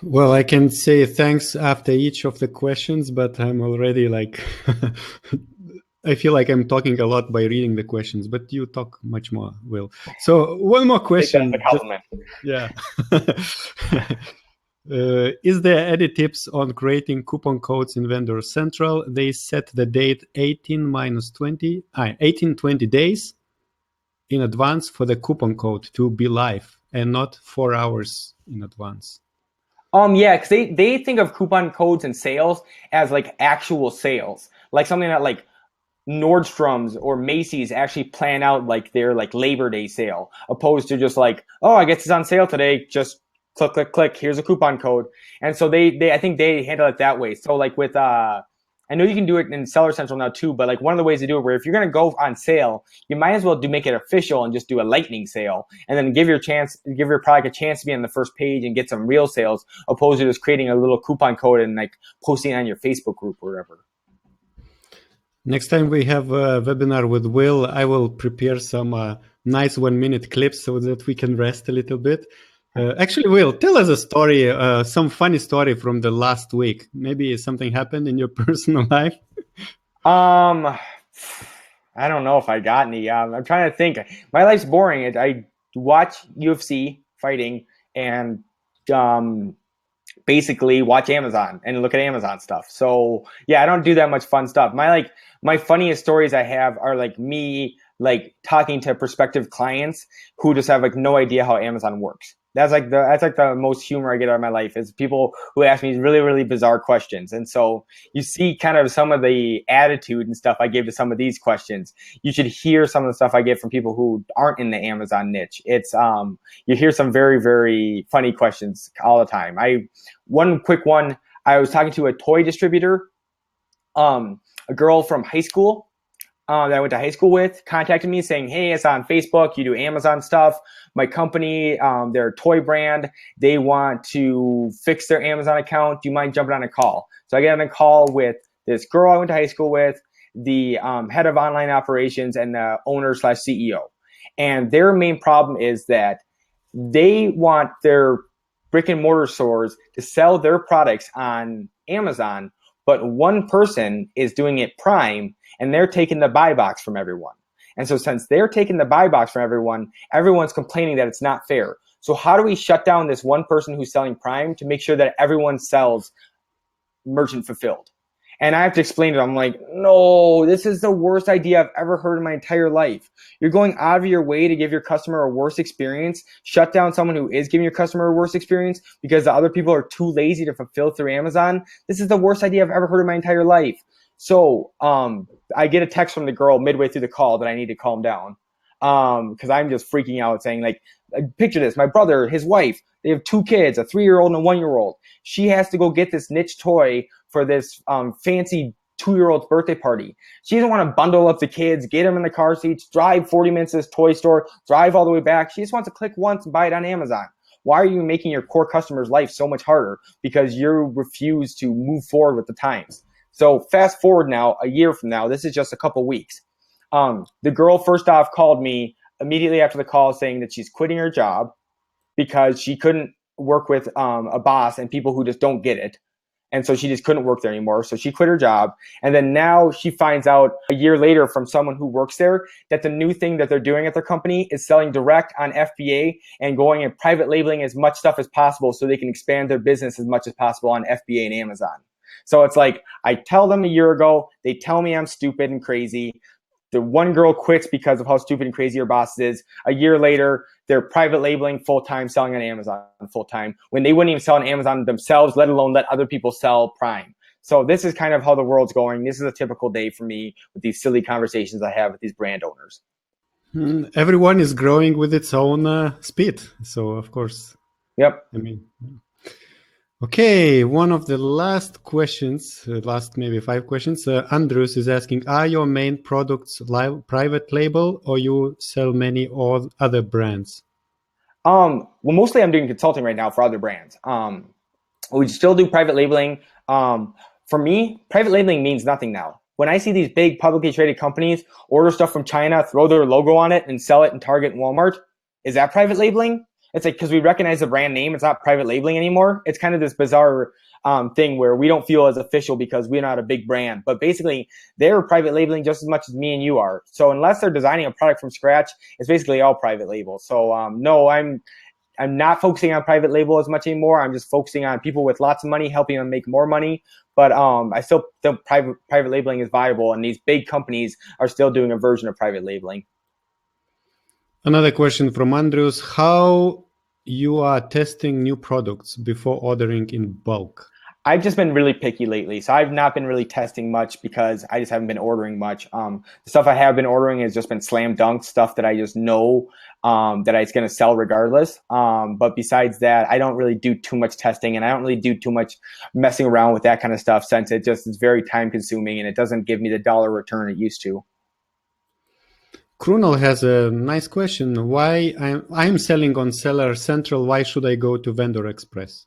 Well, I can say thanks after each of the questions, but I'm already like, I feel like I'm talking a lot by reading the questions, but you talk much more, Will. So one more question. Take that as a compliment. Yeah. Is there any tips on creating coupon codes in Vendor Central? They set the date 18 days in advance for the coupon code to be live and not 4 hours in advance. Yeah, because they think of coupon codes and sales as like actual sales, like something that like Nordstrom's or Macy's actually plan out like their like Labor Day sale, opposed to just like, oh, I guess it's on sale today. Just click, click, click. Here's a coupon code. And so they I think they handle it that way. So like with I know you can do it in Seller Central now too, but like one of the ways to do it where if you're gonna go on sale, you might as well make it official and just do a lightning sale, and then give your product a chance to be on the first page and get some real sales, opposed to just creating a little coupon code and like posting it on your Facebook group or whatever. Next time we have a webinar with Will, I will prepare some nice 1-minute clips so that we can rest a little bit. Actually, Will, tell us a story, some funny story from the last week. Maybe something happened in your personal life. I don't know if I got any. I'm trying to think. My life's boring. I watch UFC fighting and basically watch Amazon and look at Amazon stuff. So yeah, I don't do that much fun stuff. My funniest stories I have are like me like talking to prospective clients who just have like no idea how Amazon works. That's like the most humor I get out of my life is people who ask me really, really bizarre questions. And so you see kind of some of the attitude and stuff I give to some of these questions. You should hear some of the stuff I get from people who aren't in the Amazon niche. It's you hear some very, very funny questions all the time. One quick one, I was talking to a toy distributor, a girl from high school that I went to high school with contacted me saying, hey, it's on Facebook. You do Amazon stuff. My company, they're a toy brand. They want to fix their Amazon account. Do you mind jumping on a call? So I get on a call with this girl I went to high school with, the head of online operations, and the owner/CEO. And their main problem is that they want their brick and mortar stores to sell their products on Amazon, but one person is doing it Prime, and they're taking the buy box from everyone. And so since they're taking the buy box from everyone, everyone's complaining that it's not fair. So how do we shut down this one person who's selling Prime to make sure that everyone sells merchant fulfilled? And I have to explain to them, I'm like, no, this is the worst idea I've ever heard in my entire life. You're going out of your way to give your customer a worse experience, shut down someone who is giving your customer a worse experience because the other people are too lazy to fulfill through Amazon. This is the worst idea I've ever heard in my entire life. So I get a text from the girl midway through the call that I need to calm down because I'm just freaking out saying like, picture this, my brother, his wife, they have 2 kids, a 3-year-old and a 1-year-old. She has to go get this niche toy for this fancy 2-year-old's birthday party. She doesn't want to bundle up the kids, get them in the car seats, drive 40 minutes to this toy store, drive all the way back. She just wants to click once and buy it on Amazon. Why are you making your core customer's life so much harder? Because you refuse to move forward with the times. So fast forward now, a year from now, this is just a couple weeks. The girl first off called me immediately after the call saying that she's quitting her job because she couldn't work with a boss and people who just don't get it. And so she just couldn't work there anymore. So she quit her job. And then now she finds out a year later from someone who works there that the new thing that they're doing at their company is selling direct on FBA and going and private labeling as much stuff as possible so they can expand their business as much as possible on FBA and Amazon. So it's like, I tell them a year ago, they tell me I'm stupid and crazy. The one girl quits because of how stupid and crazy her boss is. A year later, they're private labeling full-time, selling on Amazon full-time, when they wouldn't even sell on Amazon themselves, let alone let other people sell Prime. So this is kind of how the world's going. This is a typical day for me with these silly conversations I have with these brand owners. Everyone is growing with its own speed. So, of course. Yep. I mean, okay, one of the last questions, last maybe 5 questions. Andrews is asking, are your main products private label or you sell many other brands? Well, mostly I'm doing consulting right now for other brands. We still do private labeling. For me, private labeling means nothing now. When I see these big publicly traded companies order stuff from China, throw their logo on it and sell it in Target and Walmart, is that private labeling? It's like, because we recognize the brand name, it's not private labeling anymore. It's kind of this bizarre thing where we don't feel as official because we're not a big brand. But basically, they're private labeling just as much as me and you are. So unless they're designing a product from scratch, it's basically all private label. So no, I'm not focusing on private label as much anymore. I'm just focusing on people with lots of money, helping them make more money. But I still think private labeling is viable, and these big companies are still doing a version of private labeling. Another question from Andrews. How you are testing new products before ordering in bulk? I've just been really picky lately. So I've not been really testing much because I just haven't been ordering much. The stuff I have been ordering has just been slam dunk stuff that I just know that it's going to sell regardless. But besides that, I don't really do too much testing, and I don't really do too much messing around with that kind of stuff, since it just is very time consuming and it doesn't give me the dollar return it used to. Krunel has a nice question. Why I'm selling on Seller Central? Why should I go to Vendor Express?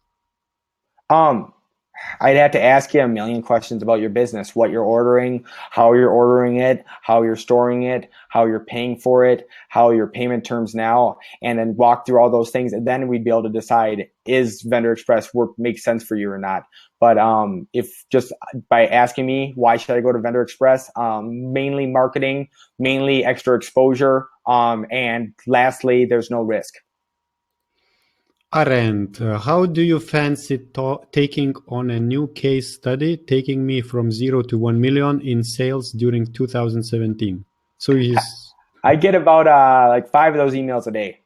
I'd have to ask you a million questions about your business, what you're ordering, how you're ordering it, how you're storing it, how you're paying for it, how your payment terms now, and then walk through all those things. And then we'd be able to decide, is Vendor Express work makes sense for you or not. But if just by asking me, why should I go to Vendor Express? Mainly marketing, mainly extra exposure, and lastly, there's no risk. Arend, how do you fancy taking on a new case study, taking me from 0 to 1 million in sales during 2017? So I get about like 5 of those emails a day.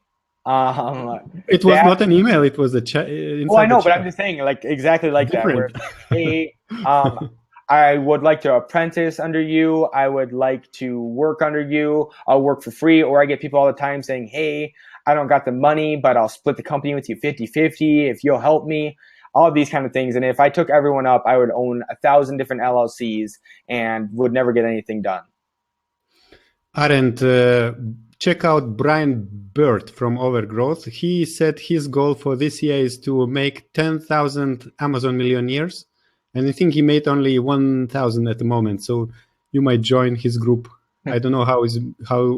It was not an email; it was a chat. Oh, I know, but I'm just saying, like exactly like Different. that. Where, hey, I would like to apprentice under you. I would like to work under you. I'll work for free. Or I get people all the time saying, hey, I don't got the money, but I'll split the company with you 50-50 if you'll help me. All of these kind of things. And if I took everyone up, I would own 1,000 different LLCs and would never get anything done. Aren't check out Brian Bird from Overgrowth. He said his goal for this year is to make 10,000 Amazon millionaires. And I think he made only 1,000 at the moment. So you might join his group. I don't know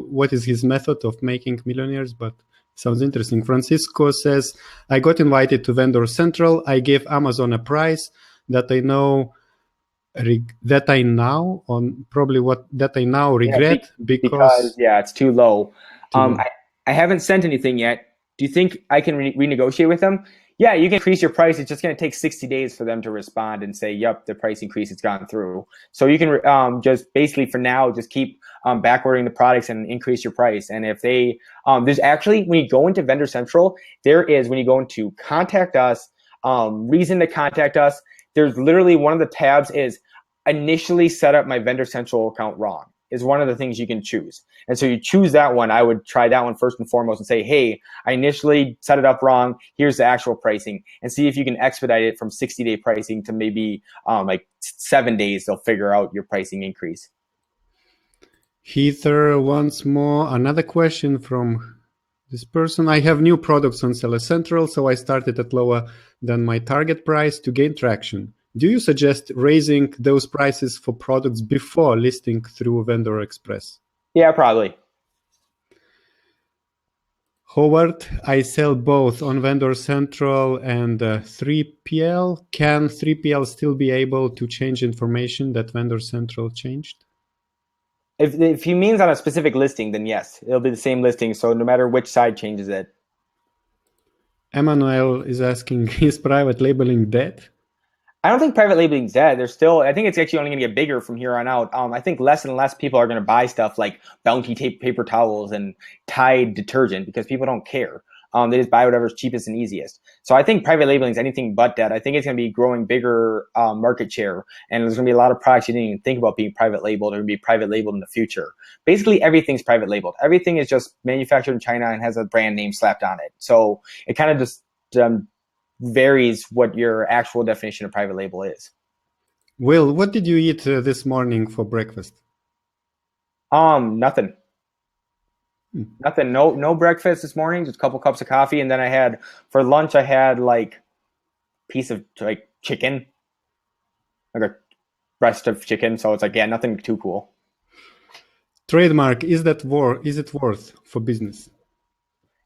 what is his method of making millionaires, but sounds interesting. Francisco says, I got invited to Vendor Central. I gave Amazon a price that I now regret because it's too low. I haven't sent anything yet. Do you think I can renegotiate with them? Yeah, you can increase your price. It's just going to take 60 days for them to respond and say, yep, the price increase has gone through. So you can just basically for now, just keep back ordering the products and increase your price. And if they, there's actually, when you go into Vendor Central, when you go into contact us, reason to contact us, there's literally one of the tabs is initially set up my Vendor Central account wrong. Is one of the things you can choose. And so you choose that one. I would try that one first and foremost and say, hey, I initially set it up wrong. Here's the actual pricing, and see if you can expedite it from 60-day pricing to maybe like 7 days. They'll figure out your pricing increase. Heather, once more, another question from this person. I have new products on Seller Central, so I started at lower than my target price to gain traction. Do you suggest raising those prices for products before listing through Vendor Express? Yeah, probably. Howard, I sell both on Vendor Central and 3PL. Can 3PL still be able to change information that Vendor Central changed? If he means on a specific listing, then yes, it'll be the same listing. So no matter which side changes it. Emmanuel is asking, is private labeling dead? I don't think private labeling is dead. There's still, I think it's actually only going to get bigger from here on out. I think less and less people are going to buy stuff like Bounty tape, paper towels, and Tide detergent because people don't care. They just buy whatever's cheapest and easiest. So I think private labeling is anything but dead. I think it's going to be growing bigger market share, and there's going to be a lot of products you didn't even think about being private labeled or going to be private labeled in the future. Basically, everything's private labeled. Everything is just manufactured in China and has a brand name slapped on it. So it kind of just varies what your actual definition of private label is. Will, what did you eat this morning for breakfast? Nothing. Nothing. No breakfast this morning. Just a couple cups of coffee, and then I had for lunch. I had like piece of like chicken, like a breast of chicken. So it's like nothing too cool. Trademark, is it worth for business?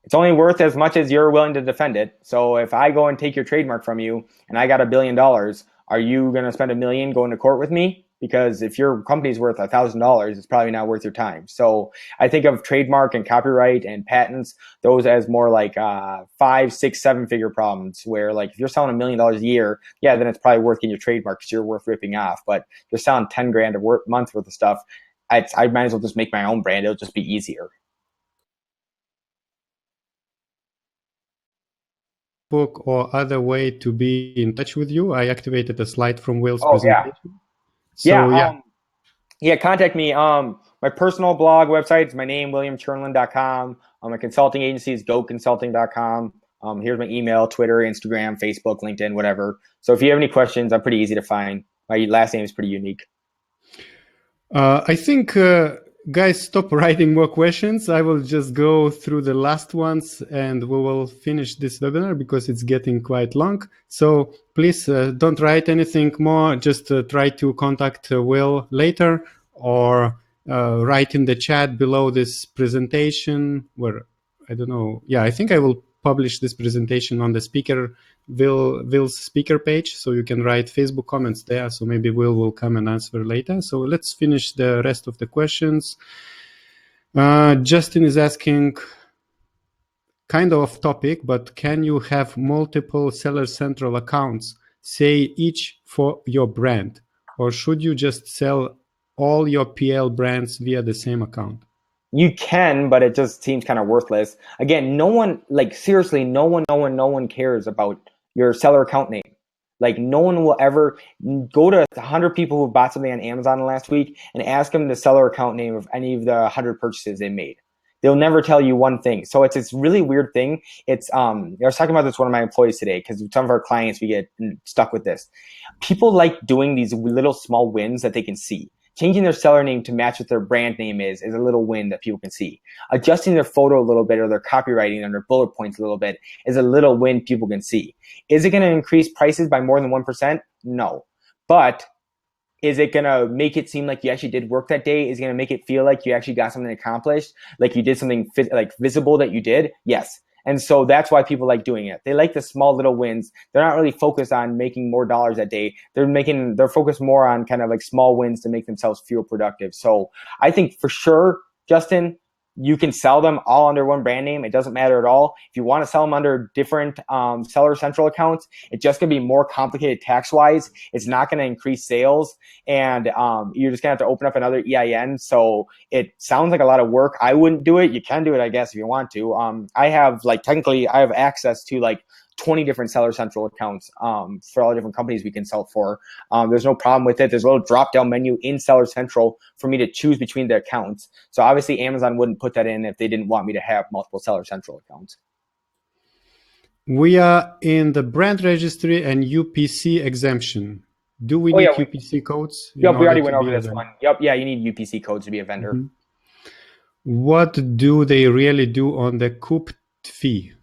It's only worth as much as you're willing to defend it. So if I go and take your trademark from you and I got $1 billion, are you going to spend $1 million going to court with me? Because if your company's worth $1,000, it's probably not worth your time. So I think of trademark and copyright and patents, those as more like 5, 6, 7-figure problems where like if you're selling $1 million a year, yeah, then it's probably worth getting your trademark because you're worth ripping off. But if you're selling 10 grand a month worth of stuff, I might as well just make my own brand. It'll just be easier. Book or other way to be in touch with you? I activated a slide from Will's presentation. Yeah, contact me. My personal blog website is my name, WilliamTjernlund.com. My consulting agency is GoConsulting.com. Here's my email, Twitter, Instagram, Facebook, LinkedIn, whatever. So if you have any questions, I'm pretty easy to find. My last name is pretty unique. I think, guys, stop writing more questions. I will just go through the last ones and we will finish this webinar because it's getting quite long. So please don't write anything more. Just try to contact Will later or write in the chat below this presentation where, I don't know. Yeah, I think I will publish this presentation on the Will's speaker page, so you can write Facebook comments there. So maybe will come and answer later. So let's finish the rest of the questions. Justin is asking, kind of off topic, but can you have multiple Seller Central accounts, say each for your brand, or should you just sell all your PL brands via the same account? You can, but it just seems kind of worthless. Again, no one, like seriously, no one cares about your seller account name. Like no one will ever go to 100 people who bought something on Amazon last week and ask them the seller account name of any of the 100 purchases they made. They'll never tell you one thing. So it's this really weird thing. It's I was talking about this with one of my employees today because some of our clients, we get stuck with this. People like doing these little small wins that they can see. Changing their seller name to match what their brand name is a little win that people can see. Adjusting their photo a little bit or their copywriting and their bullet points a little bit is a little win people can see. Is it going to increase prices by more than 1%? No. But is it going to make it seem like you actually did work that day? Is it going to make it feel like you actually got something accomplished? Like you did something like visible that you did? Yes. And so that's why people like doing it. They like the small little wins. They're not really focused on making more dollars that day. They're focused more on kind of like small wins to make themselves feel productive. So I think for sure, Justin, you can sell them all under one brand name. It doesn't matter at all. If you want to sell them under different Seller Central accounts, it's just going to be more complicated tax-wise. It's not going to increase sales, and you're just going to have to open up another EIN. So it sounds like a lot of work. I wouldn't do it. You can do it, I guess, if you want to. I have access to like 20 different Seller Central accounts for all the different companies we can sell for. There's no problem with it. There's a little drop-down menu in Seller Central for me to choose between the accounts. So obviously Amazon wouldn't put that in if they didn't want me to have multiple Seller Central accounts. We are in the brand registry and UPC exemption. Do we need UPC codes? Yep, we already went over this one. Yep, yeah, you need UPC codes to be a vendor. Mm-hmm. What do they really do on the COPT fee?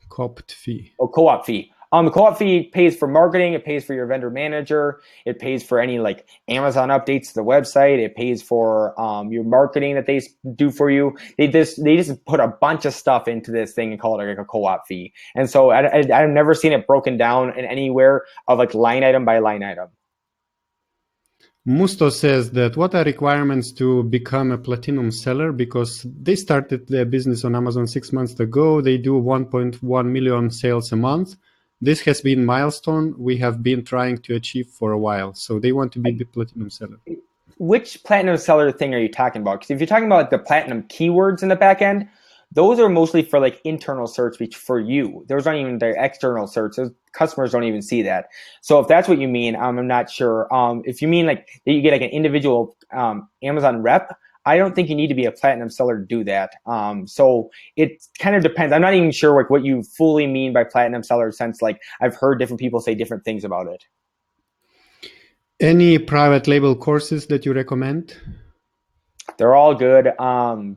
Oh, co-op fee. The co-op fee pays for marketing. It pays for your vendor manager. It pays for any like Amazon updates to the website. It pays for your marketing that they do for you. They just put a bunch of stuff into this thing and call it like a co-op fee. And so I've never seen it broken down in anywhere of like line item by line item. Musto says that what are requirements to become a platinum seller? Because they started their business on Amazon 6 months ago. They do 1.1 million sales a month. This has been milestone we have been trying to achieve for a while. So they want to be the platinum seller. Which platinum seller thing are you talking about? Because if you're talking about like the platinum keywords in the back end, those are mostly for like internal search for you. Those aren't even their external search. Those customers don't even see that. So if that's what you mean, I'm not sure. If you mean like that you get like an individual Amazon rep, I don't think you need to be a platinum seller to do that. So it kind of depends. I'm not even sure like what you fully mean by platinum seller, since like I've heard different people say different things about it. Any private label courses that you recommend? They're all good.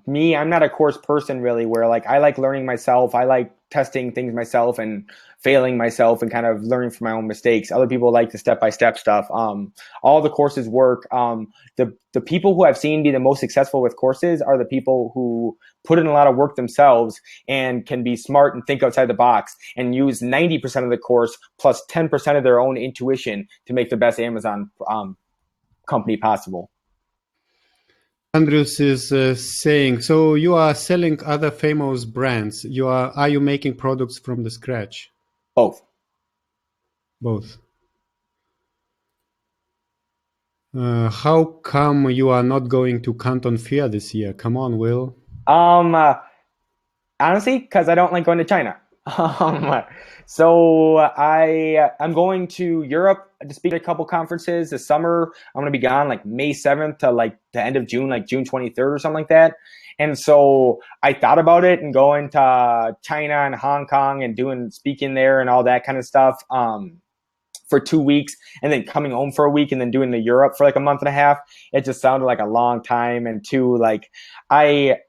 Me, I'm not a course person really, where like I like learning myself. I like testing things myself and failing myself and kind of learning from my own mistakes. Other people like the step-by-step stuff. All the courses work. The people who I've seen be the most successful with courses are the people who put in a lot of work themselves and can be smart and think outside the box and use 90% of the course plus 10% of their own intuition to make the best Amazon company possible. Andrews is saying, so you are selling other famous brands. Are you making products from the scratch? Both. Both. How come you are not going to Canton Fair this year? Come on, Will. Honestly, because I don't like going to China. So I'm going to Europe to speak at a couple conferences this summer. I'm going to be gone like May 7th to like the end of June, like June 23rd or something like that. And so I thought about it and going to China and Hong Kong and speaking there and all that kind of stuff for 2 weeks, and then coming home for a week and then doing the Europe for like a month and a half. It just sounded like a long time. And two, like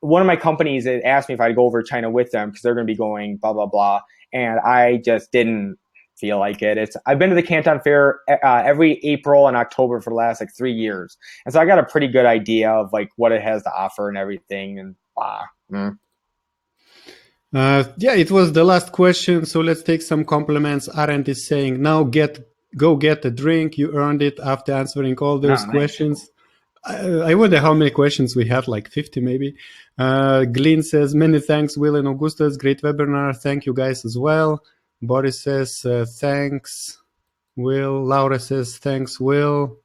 one of my companies asked me if I'd go over to China with them because they're going to be going blah, blah, blah. And I just didn't feel like it. I've been to the Canton Fair every April and October for the last like 3 years. And so I got a pretty good idea of like what it has to offer and everything. And yeah, it was the last question. So let's take some compliments. Arendt is saying, now go get a drink. You earned it after answering all those questions. I wonder how many questions we had, like 50 maybe. Glenn says, many thanks, Will and Augustus. Great webinar. Thank you guys as well. Boris says, thanks, Will. Laura says, thanks, Will.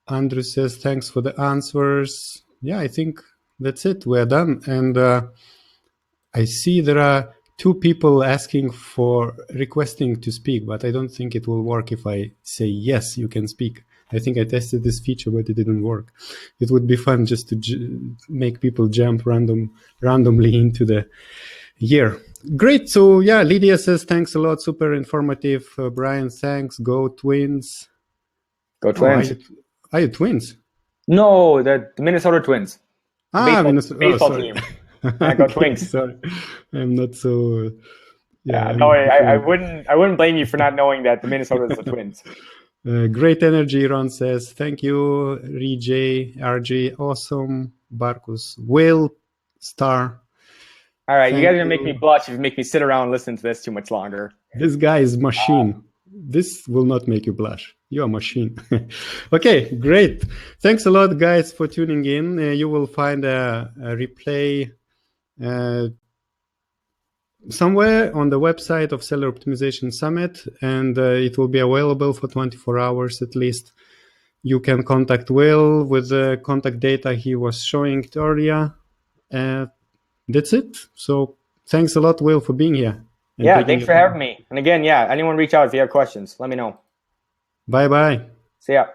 Andrew says, thanks for the answers. Yeah, I think that's it. We're done. And I see there are 2 people requesting to speak, but I don't think it will work if I say, yes, you can speak. I think I tested this feature, but it didn't work. It would be fun just to make people jump randomly into the year. Great. So yeah, Lydia says, thanks a lot. Super informative. Brian, thanks. Go Twins. Go Twins. Are you Twins? No, the Minnesota Twins. Baseball team. Go Twins. Sorry, I'm not so. No, I wouldn't blame you for not knowing that the Minnesota is the Twins. Great energy, Ron says. Thank you, RJ, RJ, awesome. Barkus, Will, Star. All right, you guys are going to make me blush if you make me sit around and listen to this too much longer. This guy is machine. This will not make you blush. You're a machine. Okay, great. Thanks a lot, guys, for tuning in. You will find a replay somewhere on the website of Seller Optimization Summit, and it will be available for 24 hours at least. You can contact Will with the contact data he was showing earlier. That's it. So thanks a lot, Will, for being here. Yeah, thanks for having me. And again, anyone reach out if you have questions. Let me know. Bye-bye. See ya.